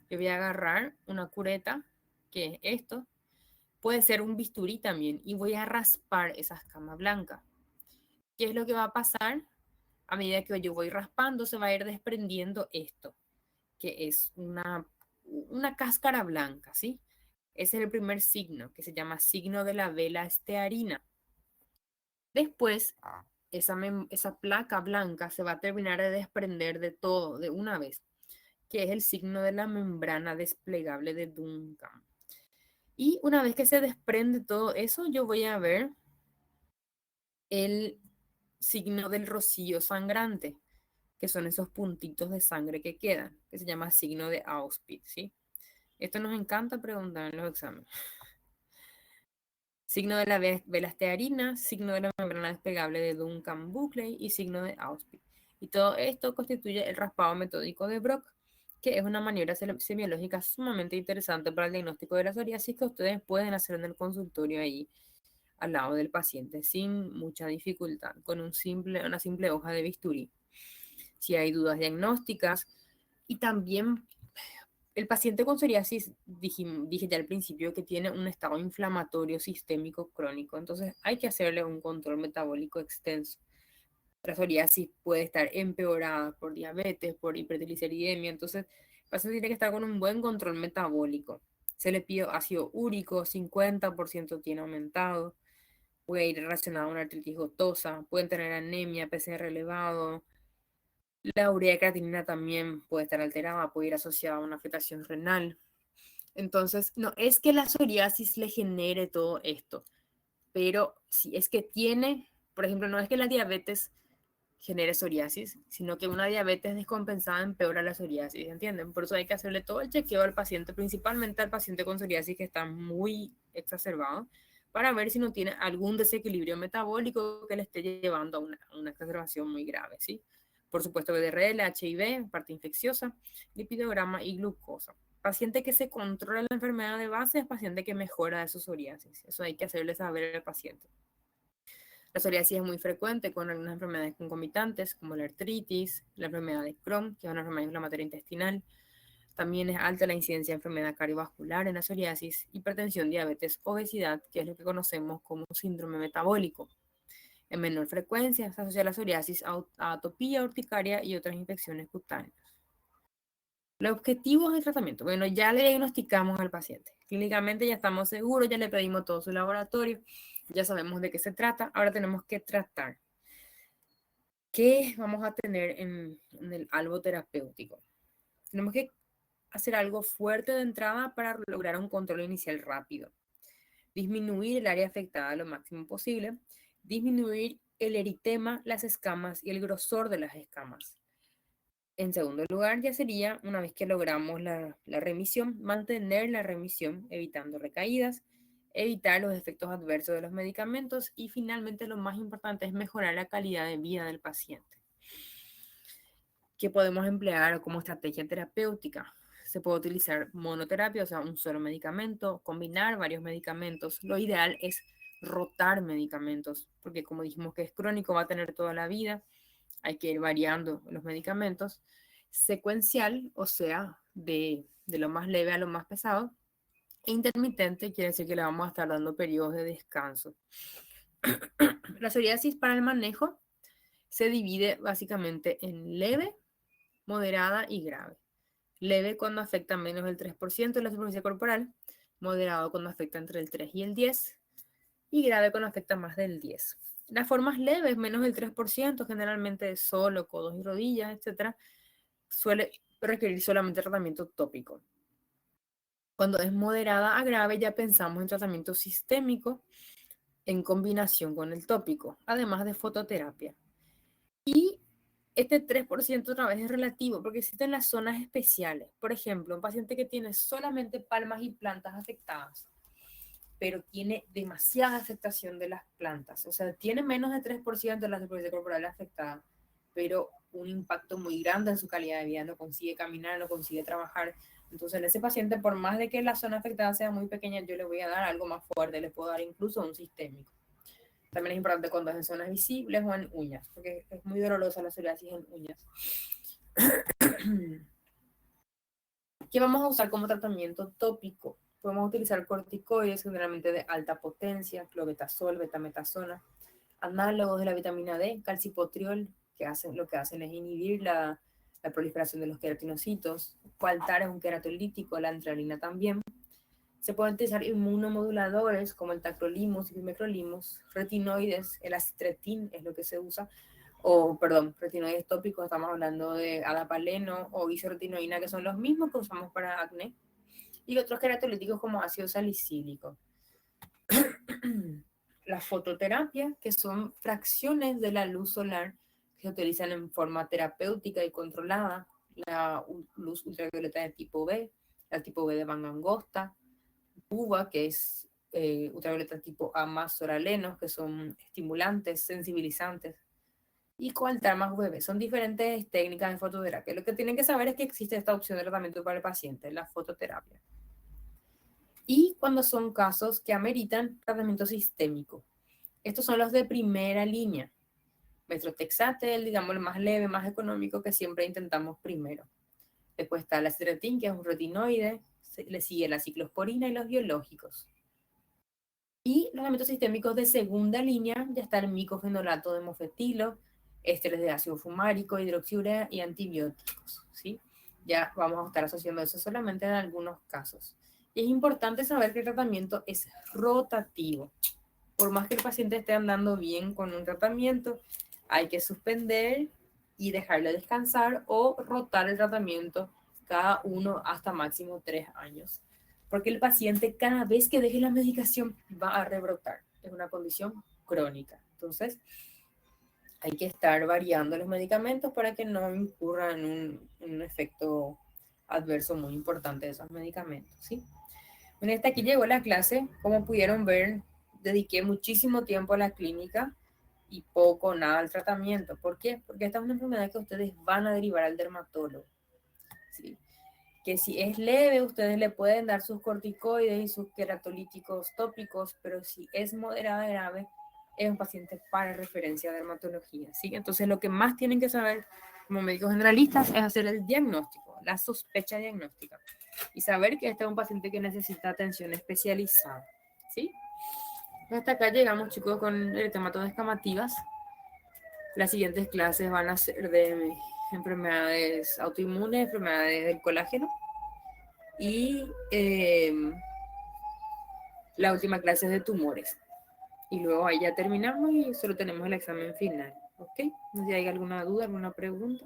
Yo voy a agarrar una cureta, que es esto. Puede ser un bisturí también, y voy a raspar esa escama blanca. ¿Qué es lo que va a pasar? A medida que yo voy raspando, se va a ir desprendiendo esto, que es una cáscara blanca, ¿sí? Ese es el primer signo, que se llama signo de la vela estearina. Después, esa placa blanca se va a terminar de desprender de todo de una vez, que es el signo de la membrana desplegable de Duncan. Y una vez que se desprende todo eso, yo voy a ver el signo del rocío sangrante, que son esos puntitos de sangre que quedan, que se llama signo de Auspitz, ¿sí? Esto nos encanta preguntar en los exámenes. Signo de la vela estearina, signo de la membrana desplegable de Duncan-Buckley y signo de Auspitz. Y todo esto constituye el raspado metódico de Brock, que es una maniobra semiológica sumamente interesante para el diagnóstico de la psoriasis que ustedes pueden hacer en el consultorio ahí al lado del paciente sin mucha dificultad, con una simple hoja de bisturí. Si hay dudas diagnósticas y también el paciente con psoriasis, dije ya al principio que tiene un estado inflamatorio sistémico crónico, entonces hay que hacerle un control metabólico extenso. La psoriasis puede estar empeorada por diabetes, por hipertrigliceridemia, entonces el paciente tiene que estar con un buen control metabólico. Se le pide ácido úrico, 50% tiene aumentado. puede ir relacionado a una artritis gotosa, pueden tener anemia, PCR elevado. La urea de creatinina también puede estar alterada, puede ir asociada a una afectación renal. Entonces, no es que la psoriasis le genere todo esto, pero si es que tiene, por ejemplo, no es que la diabetes genere psoriasis, sino que una diabetes descompensada empeora la psoriasis, ¿entienden? Por eso hay que hacerle todo el chequeo al paciente, principalmente al paciente con psoriasis que está muy exacerbado, para ver si no tiene algún desequilibrio metabólico que le esté llevando a una exacerbación muy grave, ¿sí? Por supuesto, BDRL, HIV, parte infecciosa, lipidograma y glucosa. Paciente que se controla la enfermedad de base es paciente que mejora de su psoriasis. Eso hay que hacerle saber al paciente. La psoriasis es muy frecuente con algunas enfermedades concomitantes, como la artritis, la enfermedad de Crohn, que es una enfermedad inflamatoria intestinal. También es alta la incidencia de enfermedad cardiovascular en la psoriasis, hipertensión, diabetes, obesidad, que es lo que conocemos como síndrome metabólico. En menor frecuencia se asocia la psoriasis a atopía urticaria y otras infecciones cutáneas. Los objetivos del tratamiento. Bueno, ya le diagnosticamos al paciente. Clínicamente ya estamos seguros, ya le pedimos todo su laboratorio, ya sabemos de qué se trata. Ahora tenemos que tratar. ¿Qué vamos a tener en el algo terapéutico? Tenemos que hacer algo fuerte de entrada para lograr un control inicial rápido. Disminuir el área afectada lo máximo posible. Disminuir el eritema, las escamas y el grosor de las escamas. En segundo lugar, ya sería, una vez que logramos la remisión, mantener la remisión, evitando recaídas, evitar los efectos adversos de los medicamentos y finalmente lo más importante es mejorar la calidad de vida del paciente. ¿Qué podemos emplear como estrategia terapéutica? Se puede utilizar monoterapia, o sea, un solo medicamento, combinar varios medicamentos. Lo ideal es rotar medicamentos, porque como dijimos que es crónico, va a tener toda la vida. Hay que ir variando los medicamentos. Secuencial, o sea, de lo más leve a lo más pesado. E intermitente quiere decir que le vamos a estar dando periodos de descanso. La psoriasis para el manejo se divide básicamente en leve, moderada y grave. Leve cuando afecta menos del 3% de la superficie corporal, moderado cuando afecta entre el 3 y el 10, y grave cuando afecta más del 10. Las formas leves, menos del 3%, generalmente solo codos y rodillas, etc., suele requerir solamente tratamiento tópico. Cuando es moderada a grave, ya pensamos en tratamiento sistémico en combinación con el tópico, además de fototerapia. Y este 3% otra vez es relativo porque existen las zonas especiales. Por ejemplo, un paciente que tiene solamente palmas y plantas afectadas, pero tiene demasiada afectación de las plantas. O sea, tiene menos de 3% de la superficie corporal afectada, pero un impacto muy grande en su calidad de vida. No consigue caminar, no consigue trabajar. Entonces, en ese paciente, por más de que la zona afectada sea muy pequeña, yo le voy a dar algo más fuerte. Le puedo dar incluso un sistémico. También es importante cuando es en zonas visibles o en uñas, porque es muy dolorosa la psoriasis en uñas. ¿Qué vamos a usar como tratamiento tópico? Podemos utilizar corticoides, generalmente de alta potencia, clobetasol, betametasona, análogos de la vitamina D, calcipotriol, lo que hacen es inhibir la proliferación de los queratinocitos. Coaltar es un queratolítico, la antralina también. Se pueden utilizar inmunomoduladores como el tacrolimus y pimecrolimus, retinoides, el acitretin es lo que se usa, retinoides tópicos, estamos hablando de adapaleno o isotretinoína, que son los mismos que usamos para acné, y otros queratolíticos como ácido salicílico. La fototerapia, que son fracciones de la luz solar que se utilizan en forma terapéutica y controlada, la luz ultravioleta de tipo B, la tipo B de manga angosta, UVA, que es ultravioleta tipo A más soralenos, que son estimulantes, sensibilizantes, y coaltar más UVB. Son diferentes técnicas de fototerapia. Lo que tienen que saber es que existe esta opción de tratamiento para el paciente, la fototerapia. Y cuando son casos que ameritan tratamiento sistémico. Estos son los de primera línea. Metrotexatel, digamos, el más leve, más económico, que siempre intentamos primero. Después está la acetretin, que es un retinoide. Le sigue la ciclosporina y los biológicos. Y los tratamientos sistémicos de segunda línea, ya está el micofenolato de mofetilo, ésteres de ácido fumárico, hidroxiurea y antibióticos, ¿sí? Ya vamos a estar asociando eso solamente en algunos casos. Y es importante saber que el tratamiento es rotativo. por más que el paciente esté andando bien con un tratamiento, hay que suspender y dejarle descansar o rotar el tratamiento cada 1 hasta máximo 3 años. Porque el paciente cada vez que deje la medicación va a rebrotar. Es una condición crónica. Entonces, hay que estar variando los medicamentos para que no incurra en un efecto adverso muy importante de esos medicamentos, ¿sí? Bueno, hasta aquí llegó la clase. Como pudieron ver, dediqué muchísimo tiempo a la clínica y poco, nada al tratamiento. ¿Por qué? Porque esta es una enfermedad que ustedes van a derivar al dermatólogo, ¿sí? Que si es leve, ustedes le pueden dar sus corticoides y sus queratolíticos tópicos, pero si es moderada y grave, es un paciente para referencia a dermatología, ¿sí? Entonces, lo que más tienen que saber como médicos generalistas es hacer el diagnóstico, la sospecha diagnóstica, y saber que este es un paciente que necesita atención especializada, ¿sí? Hasta acá llegamos, chicos, con eritematodes escamativas. Las siguientes clases van a ser de enfermedades autoinmunes, enfermedades del colágeno, y la última clase es de tumores. Y luego ahí ya terminamos y solo tenemos el examen final. ¿Ok? No sé si hay alguna duda, alguna pregunta.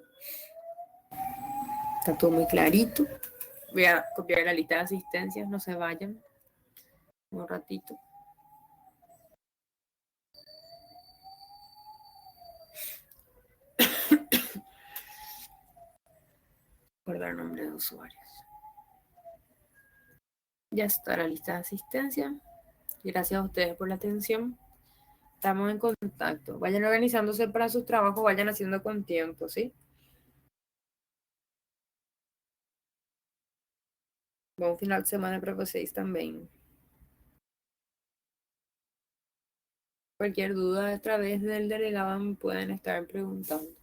Está todo muy clarito. Voy a copiar la lista de asistencias, no se vayan. Un ratito. Guardar nombre de usuarios. Ya está la lista de asistencia. Gracias a ustedes por la atención. Estamos en contacto. Vayan organizándose para sus trabajos, vayan haciendo con tiempo, ¿sí? Buen final de semana para vocês também. Cualquier duda a través del delegado me pueden estar preguntando.